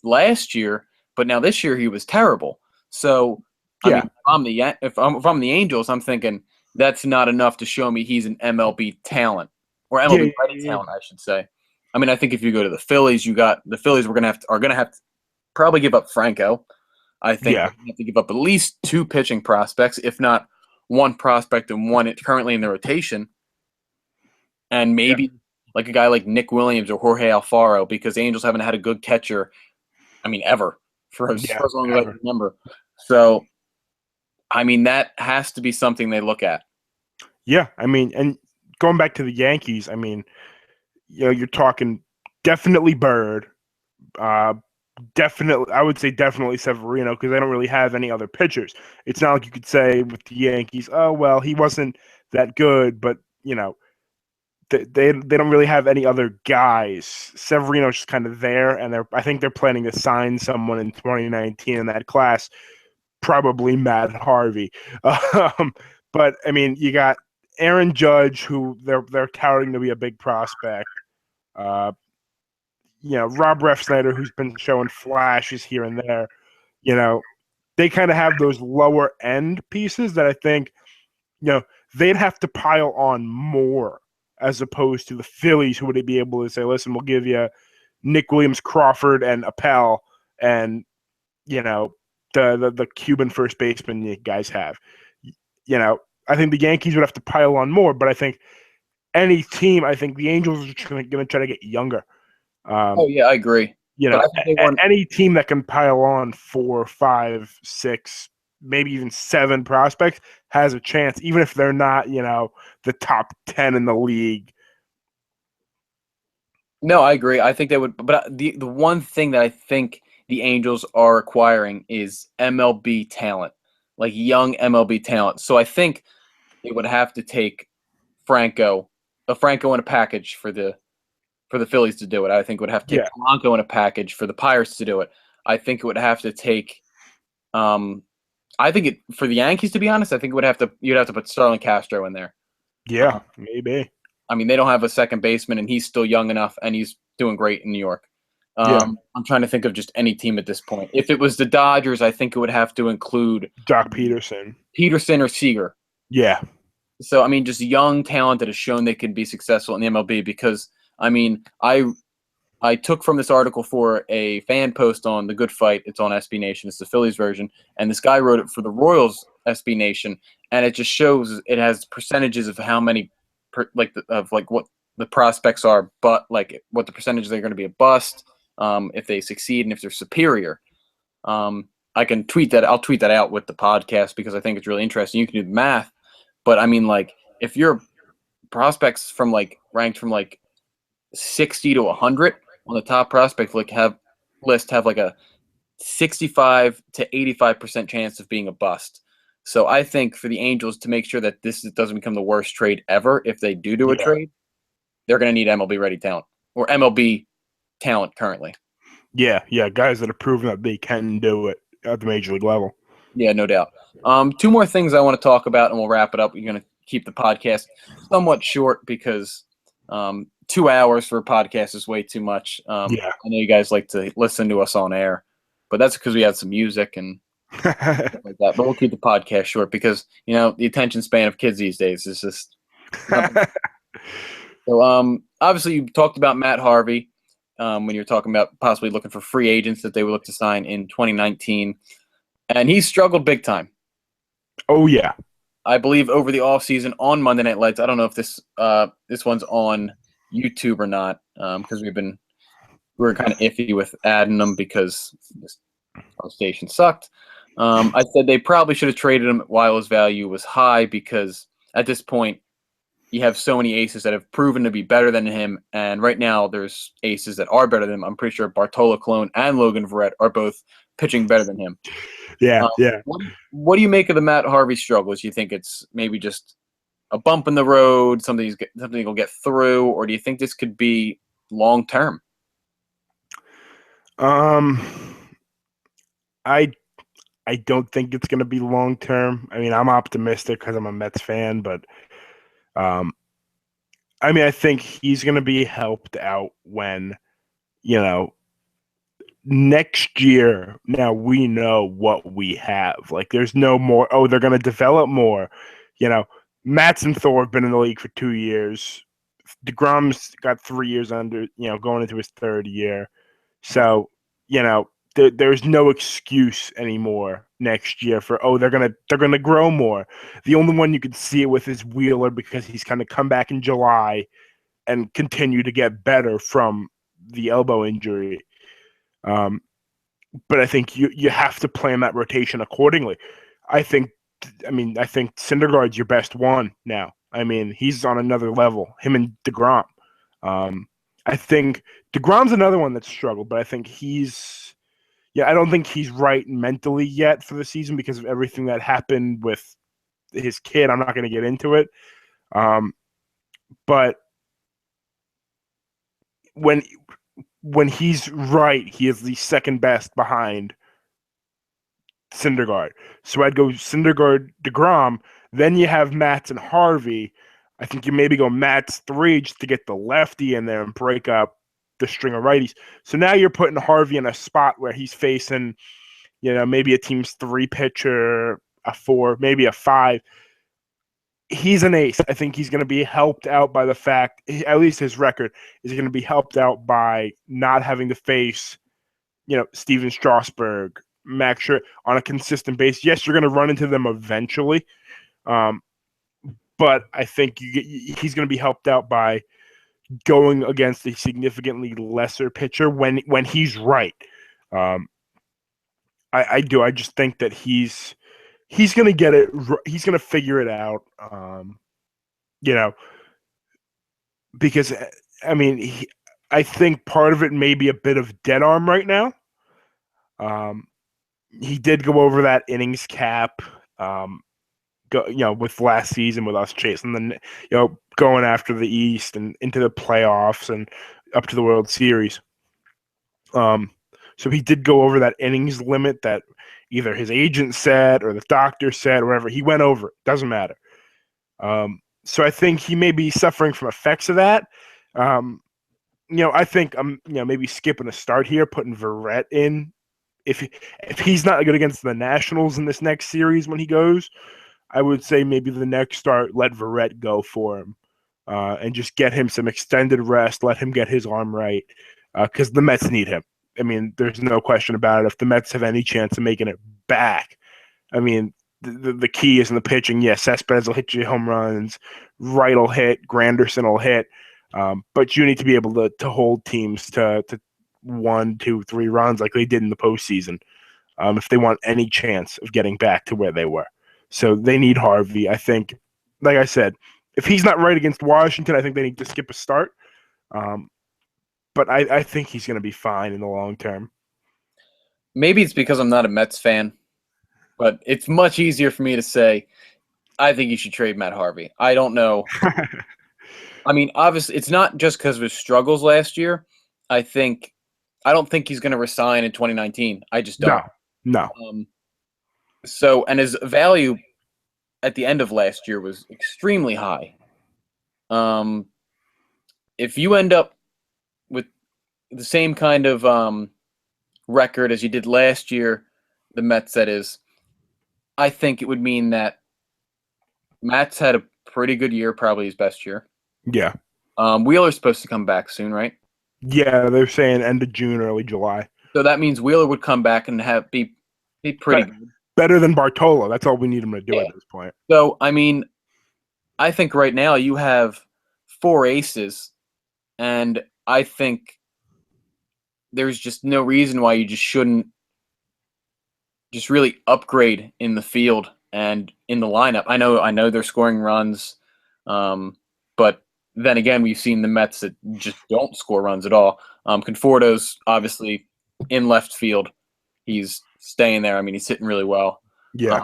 last year, but now this year he was terrible. So, I mean, if I'm the Angels, I'm thinking that's not enough to show me he's an MLB talent or MLB ready talent, I should say. I mean, I think if you go to the Phillies, the Phillies are gonna have to probably give up Franco. I think they have to give up at least 2 pitching prospects, if not 1 prospect and 1 currently in the rotation, and maybe like a guy like Nick Williams or Jorge Alfaro, because the Angels haven't had a good catcher. I mean, ever for as long as I can remember. So, I mean, that has to be something they look at. Yeah, I mean, and going back to the Yankees, I mean, you're talking definitely Bird, definitely, I would say definitely Severino because they don't really have any other pitchers. It's not like you could say with the Yankees, oh well, he wasn't that good, but they don't really have any other guys. Severino's just kind of there, and I think they're planning to sign someone in 2019 in that class, probably Matt Harvey. But I mean, you got Aaron Judge, who they're touting to be a big prospect. Rob Refsnyder, who's been showing flashes here and there. They kind of have those lower end pieces that I think, they'd have to pile on more as opposed to the Phillies, who would be able to say, listen, we'll give you Nick Williams, Crawford, and Appel, and, the Cuban first baseman you guys have. I think the Yankees would have to pile on more, but I think any team, I think the Angels are going to try to get younger. I agree. Any team that can pile on 4, 5, 6, maybe even 7 prospects has a chance, even if they're not, the top 10 in the league. No, I agree. I think they would, but the one thing that I think the Angels are acquiring is MLB talent, like young MLB talent. So I think they would have to take Franco in a package for the Phillies to do it. I think it would have to take Polanco in a package for the Pirates to do it. I think it would have to take for the Yankees, to be honest, I think you'd have to put Starlin Castro in there. Yeah, maybe. I mean, they don't have a second baseman, and he's still young enough, and he's doing great in New York. I'm trying to think of just any team at this point. If it was the Dodgers, I think it would have to include Joc Pederson or Seager. Yeah. So, I mean, just young talent that has shown they can be successful in the MLB because, I mean, I took from this article for a fan post on The Good Fight. It's on SB Nation. It's the Phillies version. And this guy wrote it for the Royals SB Nation. And it just shows it has percentages of how many, what the prospects are, but like what the percentages are going to be a bust, if they succeed and if they're superior. I can tweet that. I'll tweet that out with the podcast because I think it's really interesting. You can do the math. But I mean, like, if your prospects ranked from 60 to 100 on the top prospect have like a 65 to 85% chance of being a bust. So I think for the Angels to make sure that this doesn't become the worst trade ever, if they do a trade, they're going to need MLB ready talent or MLB talent currently. Yeah, guys that have proven that they can do it at the major league level. Yeah, no doubt. 2 more things I want to talk about, and we'll wrap it up. We're going to keep the podcast somewhat short because 2 hours for a podcast is way too much. I know you guys like to listen to us on air, but that's because we had some music and like that. But we'll keep the podcast short because the attention span of kids these days is just. So obviously you talked about Matt Harvey when you're talking about possibly looking for free agents that they would look to sign in 2019, and he's struggled big time. Oh yeah, I believe over the offseason on Monday Night Lights. I don't know if this one's on YouTube or not because we've been we were kind of iffy with adding him because this station sucked. I said they probably should have traded him while his value was high because at this point, you have so many aces that have proven to be better than him, and right now there's aces that are better than him. I'm pretty sure Bartolo Colon and Logan Verrett are both pitching better than him. Yeah. What do you make of the Matt Harvey struggles? You think it's maybe just a bump in the road, something he'll get through, or do you think this could be long term? I don't think it's going to be long term. I mean, I'm optimistic because I'm a Mets fan, but I mean, I think he's going to be helped out when, next year, now we know what we have. Like, there's no more, they're going to develop more. Matz and Thor have been in the league for 2 years. DeGrom's got 3 years under, going into his third year. So, there's no excuse anymore next year for they're gonna grow more. The only one you can see it with is Wheeler because he's kind of come back in July and continue to get better from the elbow injury. But I think you have to plan that rotation accordingly. I think Syndergaard's your best one now. I mean, he's on another level. Him and DeGrom. I think DeGrom's another one that's struggled, but I think I don't think he's right mentally yet for the season because of everything that happened with his kid. I'm not going to get into it. But when he's right, he is the second best behind Syndergaard. So I'd go Syndergaard, DeGrom. Then you have Matz and Harvey. I think you maybe go Matz 3 just to get the lefty in there and break up the string of righties. So now you're putting Harvey in a spot where he's facing, maybe a team's 3 pitcher, a 4, maybe a 5. He's an ace. I think he's going to be helped out by the fact, at least his record, is going to be helped out by not having to face, Steven Strasburg, Max Scherzer on a consistent basis. Yes, you're going to run into them eventually. But I think he's going to be helped out by going against a significantly lesser pitcher when he's right. I do. I just think that he's going to get it. He's going to figure it out. Because I mean, I think part of it may be a bit of dead arm right now. He did go over that innings cap. With last season with us chasing going after the East and into the playoffs and up to the World Series. So he did go over that innings limit that either his agent said or the doctor said, or whatever. He went over it. Doesn't matter. So I think he may be suffering from effects of that. I think I'm maybe skipping a start here, putting Verrett in. If he's not good against the Nationals in this next series when he goes, I would say maybe the next start, let Verrett go for him and just get him some extended rest, let him get his arm right because the Mets need him. I mean, there's no question about it. If the Mets have any chance of making it back, I mean, the key is in the pitching. Yes, Cespedes will hit you home runs, Wright will hit, Granderson will hit, but you need to be able to hold teams to 1, 2, 3 runs like they did in the postseason if they want any chance of getting back to where they were. So they need Harvey. I think, like I said, if he's not right against Washington, I think they need to skip a start. But I think he's going to be fine in the long term. Maybe it's because I'm not a Mets fan, but it's much easier for me to say, I think you should trade Matt Harvey. I don't know. I mean, obviously, it's not just because of his struggles last year. I don't think he's going to resign in 2019. I just don't. No. So, and his value at the end of last year was extremely high. If you end up with the same kind of record as you did last year, the Mets, that is, I think it would mean that Matt's had a pretty good year, probably his best year. Yeah. Wheeler's supposed to come back soon, right? Yeah, they're saying end of June, early July. So that means Wheeler would come back and be pretty good. Better than Bartolo. That's all we need him to do at this point. So, I mean, I think right now you have 4 aces, and I think there's just no reason why you just shouldn't just really upgrade in the field and in the lineup. I know they're scoring runs, but then again, we've seen the Mets that just don't score runs at all. Conforto's obviously in left field. He's staying there. I mean, he's hitting really well. Yeah.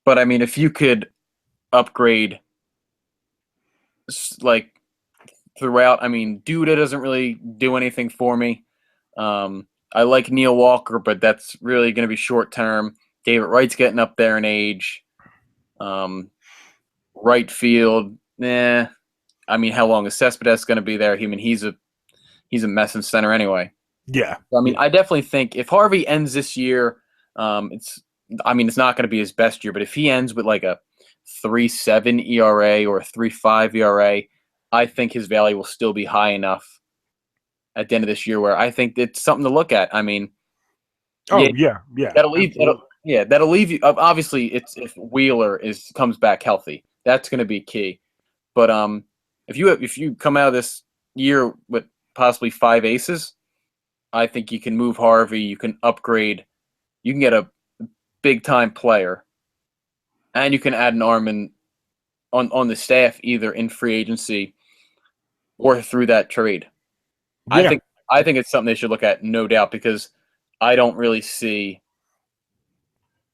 But I mean, if you could upgrade like throughout, I mean, Duda doesn't really do anything for me. I like Neil Walker, but that's really going to be short term. David Wright's getting up there in age. Right field, I mean, how long is Cespedes going to be there? I mean, he's a mess in center anyway. Yeah. I mean, I definitely think if Harvey ends this year, it's not going to be his best year, but if he ends with like a 3.7 ERA or a 3.5 ERA, I think his value will still be high enough at the end of this year where I think it's something to look at. I mean, yeah. That'll leave you. Obviously, it's if Wheeler comes back healthy, that's going to be key. But if you come out of this year with possibly 5 aces, I think you can move Harvey. You can upgrade. You can get a big time player, and you can add an arm on the staff either in free agency or through that trade. Yeah. I think it's something they should look at, no doubt, because I don't really see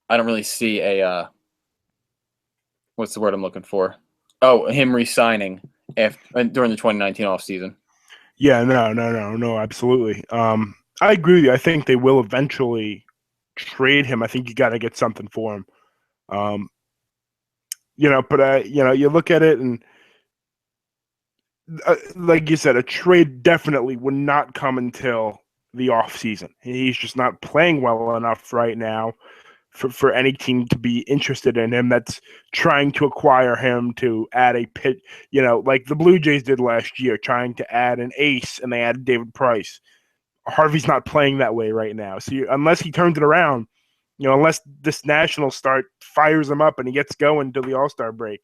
a what's the word I'm looking for? Oh, him re-signing during the 2019 offseason. Yeah, no, absolutely. I agree with you. I think they will eventually trade him. I think you got to get something for him. But you look at it and like you said, a trade definitely would not come until the off season. He's just not playing well enough right now for any team to be interested in him that's trying to acquire him to add a pit, like the Blue Jays did last year, trying to add an ace, and they added David Price. Harvey's not playing that way right now. So unless he turns it around, unless this national start fires him up and he gets going to the All-Star break,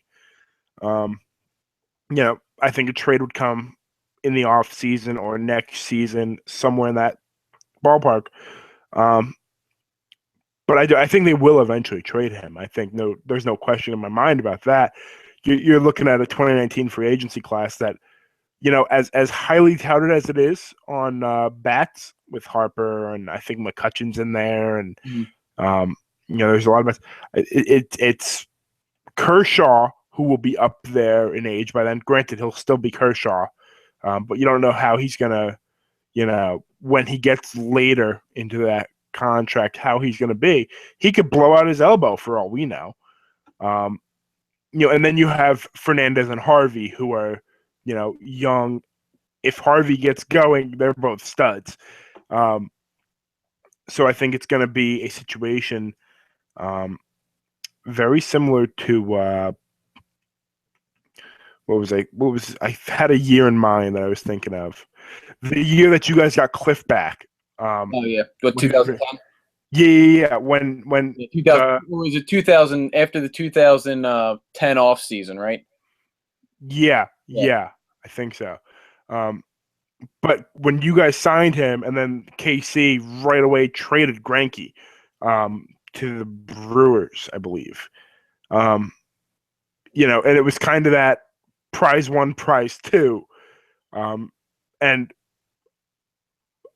I think a trade would come in the off season or next season, somewhere in that ballpark. But I think they will eventually trade him. I think there's no question in my mind about that. You're looking at a 2019 free agency class that, as highly touted as it is on bats with Harper and I think McCutcheon's in there, and there's a lot of bats. It's Kershaw who will be up there in age by then. Granted, he'll still be Kershaw, but you don't know how he's gonna, when he gets later into that contract, how he's going to be. He could blow out his elbow for all we know. And then you have Fernandez and Harvey, who are, young. If Harvey gets going, they're both studs. So I think it's going to be a situation very similar to I had a year in mind that I was thinking of. The year that you guys got Cliff back. Oh yeah, what 2010? Yeah. When 2000 was it 2000 after the 2010 off season, right? Yeah, I think so. But when you guys signed him, and then KC right away traded Greinke to the Brewers, I believe. And it was kind of that prize one, prize two, and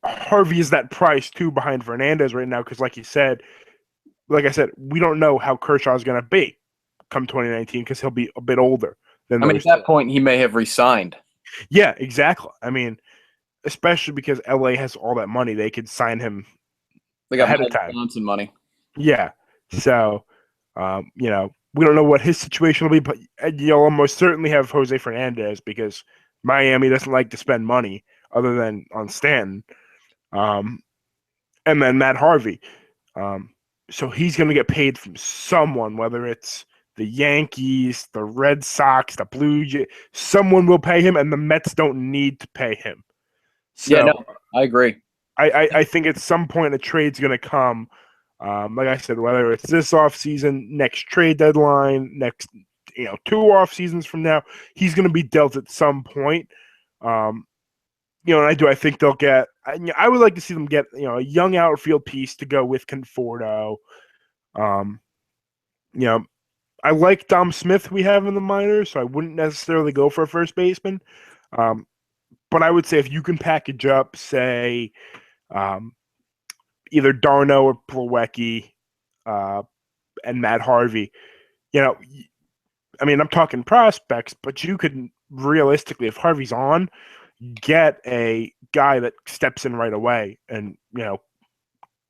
Harvey is that price too behind Fernandez right now because, like I said, we don't know how Kershaw is going to be come 2019 because he'll be a bit older than. At that point, he may have resigned. Yeah, exactly. I mean, especially because LA has all that money, they could sign him. They got ahead of time. Johnson money. Yeah, so we don't know what his situation will be, but you'll almost certainly have Jose Fernandez because Miami doesn't like to spend money other than on Stanton. And then Matt Harvey. So he's going to get paid from someone, whether it's the Yankees, the Red Sox, the Blue Jays. Someone will pay him, and the Mets don't need to pay him. So, I agree. I think at some point a trade's going to come. Like I said, whether it's this offseason, next trade deadline, next 2 off seasons from now, he's going to be dealt at some point. I think they'll get. I would like to see them get a young outfield piece to go with Conforto. Um, you know, I like Dom Smith we have in the minors, so I wouldn't necessarily go for a first baseman. Um, but I would say if you can package up, say, um, either Darno or Plawecki, uh, and Matt Harvey, you know, I mean, I'm talking prospects, but you could realistically, if Harvey's on, get a guy that steps in right away and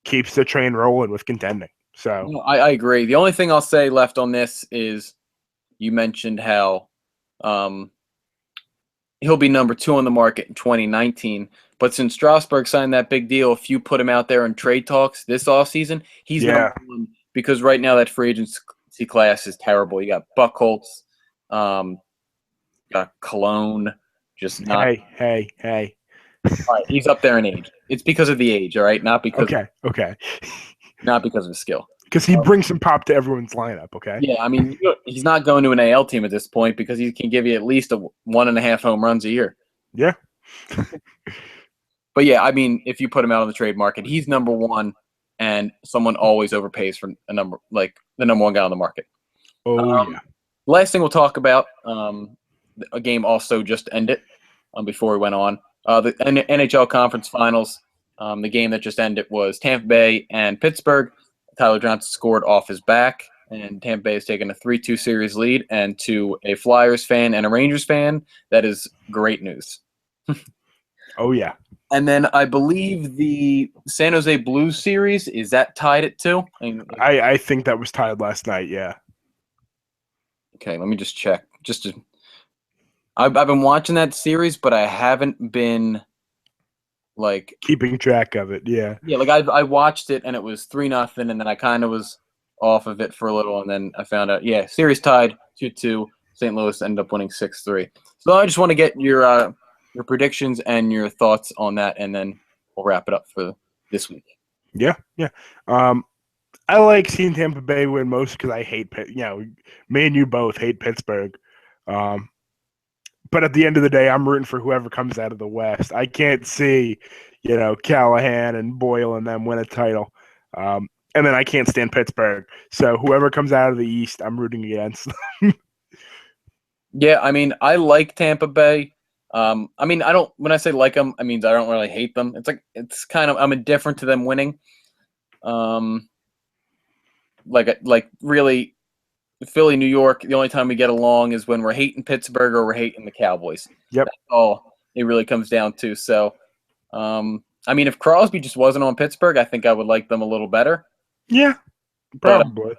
keeps the train rolling with contending. So No, I agree. The only thing I'll say left on this is you mentioned how he'll be number 2 on the market in 2019. But since Strasburg signed that big deal, if you put him out there in trade talks this offseason, he's number 1 because right now that free agency class is terrible. You got Buchholz, got Cologne, just not. Hey. All right, he's up there in age. It's because of the age, all right, not because okay. not because of his skill. Because he brings some pop to everyone's lineup, okay? Yeah, I mean, he's not going to an AL team at this point because he can give you at least 1.5 home runs a year. Yeah. But yeah, I mean, if you put him out on the trade market, he's number 1, and someone always overpays for the number 1 guy on the market. Yeah. Last thing we'll talk about, a game also just ended before we went on. The NHL Conference Finals, the game that just ended was Tampa Bay and Pittsburgh. Tyler Johnson scored off his back, and Tampa Bay has taken a 3-2 series lead. And to a Flyers fan and a Rangers fan, that is great news. Oh, yeah. And then I believe the San Jose Blues series, is that tied at 2? I think that was tied last night, yeah. Okay, let me just check. I've been watching that series, but I haven't been keeping track of it. Yeah. Yeah, I watched it and it was 3-0, and then I kind of was off of it for a little, and then I found out, yeah, series tied 2-2. St. Louis ended up winning 6-3. So I just want to get your predictions and your thoughts on that, and then we'll wrap it up for this week. Yeah. I like seeing Tampa Bay win most because I hate me and you both hate Pittsburgh. But at the end of the day, I'm rooting for whoever comes out of the West. I can't see, Callahan and Boyle and them win a title. And then I can't stand Pittsburgh. So whoever comes out of the East, I'm rooting against. Yeah, I mean, I like Tampa Bay. I mean, when I say like them, I mean I don't really hate them. It's kind of, I'm indifferent to them winning. Really, Philly, New York, the only time we get along is when we're hating Pittsburgh or we're hating the Cowboys. Yep. That's all it really comes down to. So, I mean, if Crosby just wasn't on Pittsburgh, I think I would like them a little better. Yeah, probably. But,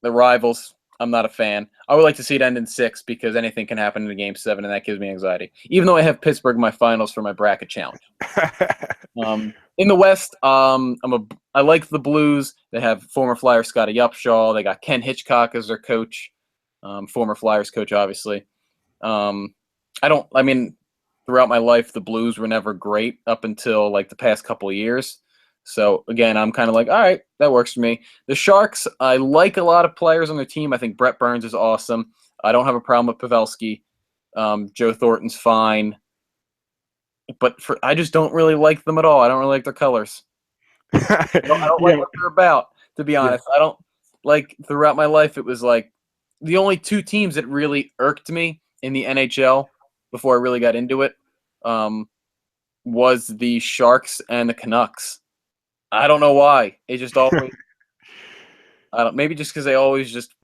the rivals, I'm not a fan. I would like to see it end in 6 because anything can happen in a Game 7, and that gives me anxiety. Even though I have Pittsburgh in my finals for my bracket challenge. In the West, I like the Blues. They have former Flyer Scotty Upshaw. They got Ken Hitchcock as their coach, former Flyers coach, obviously. Throughout my life, the Blues were never great up until the past couple of years. So, again, I'm kind of like, all right, that works for me. The Sharks, I like a lot of players on their team. I think Brett Burns is awesome. I don't have a problem with Pavelski. Joe Thornton's fine. But I just don't really like them at all. I don't really like their colors. I don't like what they're about, to be honest. Yeah. I don't throughout my life, it was the only 2 teams that really irked me in the NHL before I really got into it was the Sharks and the Canucks. I don't know why. It just always maybe just because they always just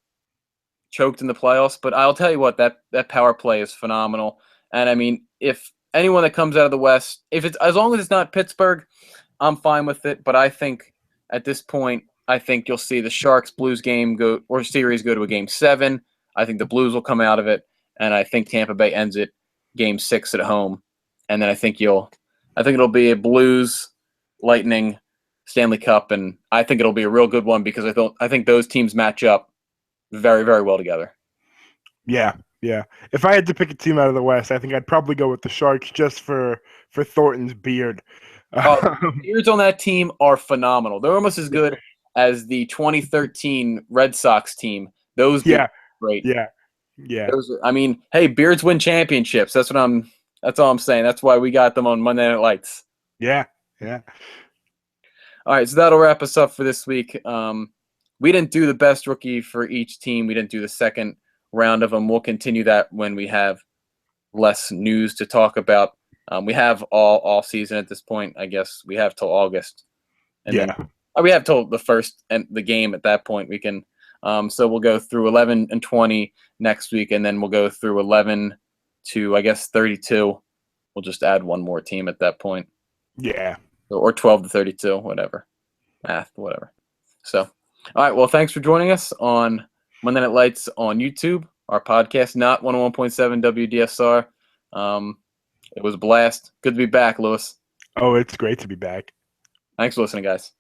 choked in the playoffs. But I'll tell you what, that power play is phenomenal. And I mean, if anyone that comes out of the West, as long as it's not Pittsburgh, I'm fine with it. But I think at this point, you'll see the Sharks Blues series go to a Game 7. I think the Blues will come out of it, and I think Tampa Bay ends it Game 6 at home. And then I think it'll be a Blues Lightning Stanley Cup, and I think it'll be a real good one because I think those teams match up very, very well together. Yeah. If I had to pick a team out of the West, I think I'd probably go with the Sharks just for Thornton's beard. The beards on that team are phenomenal. They're almost as good as the 2013 Red Sox team. Those beards are great. Yeah. Hey, beards win championships. That's what I'm That's all I'm saying. That's why we got them on Monday Night Lights. Yeah. All right, so that'll wrap us up for this week. We didn't do the best rookie for each team. We didn't do the second round of them. We'll continue that when we have less news to talk about. We have all season at this point. I guess we have till August, and then we have till the first and the game. At that point, we can. So we'll go through 11 and 20 next week, and then we'll go through 11 to, I guess, 32. We'll just add one more team at that point. Yeah. Or 12 to 32, whatever. Math, whatever. So, all right. Well, thanks for joining us on Monday Night Lights on YouTube, our podcast, not 101.7 WDSR. It was a blast. Good to be back, Lewis. Oh, it's great to be back. Thanks for listening, guys.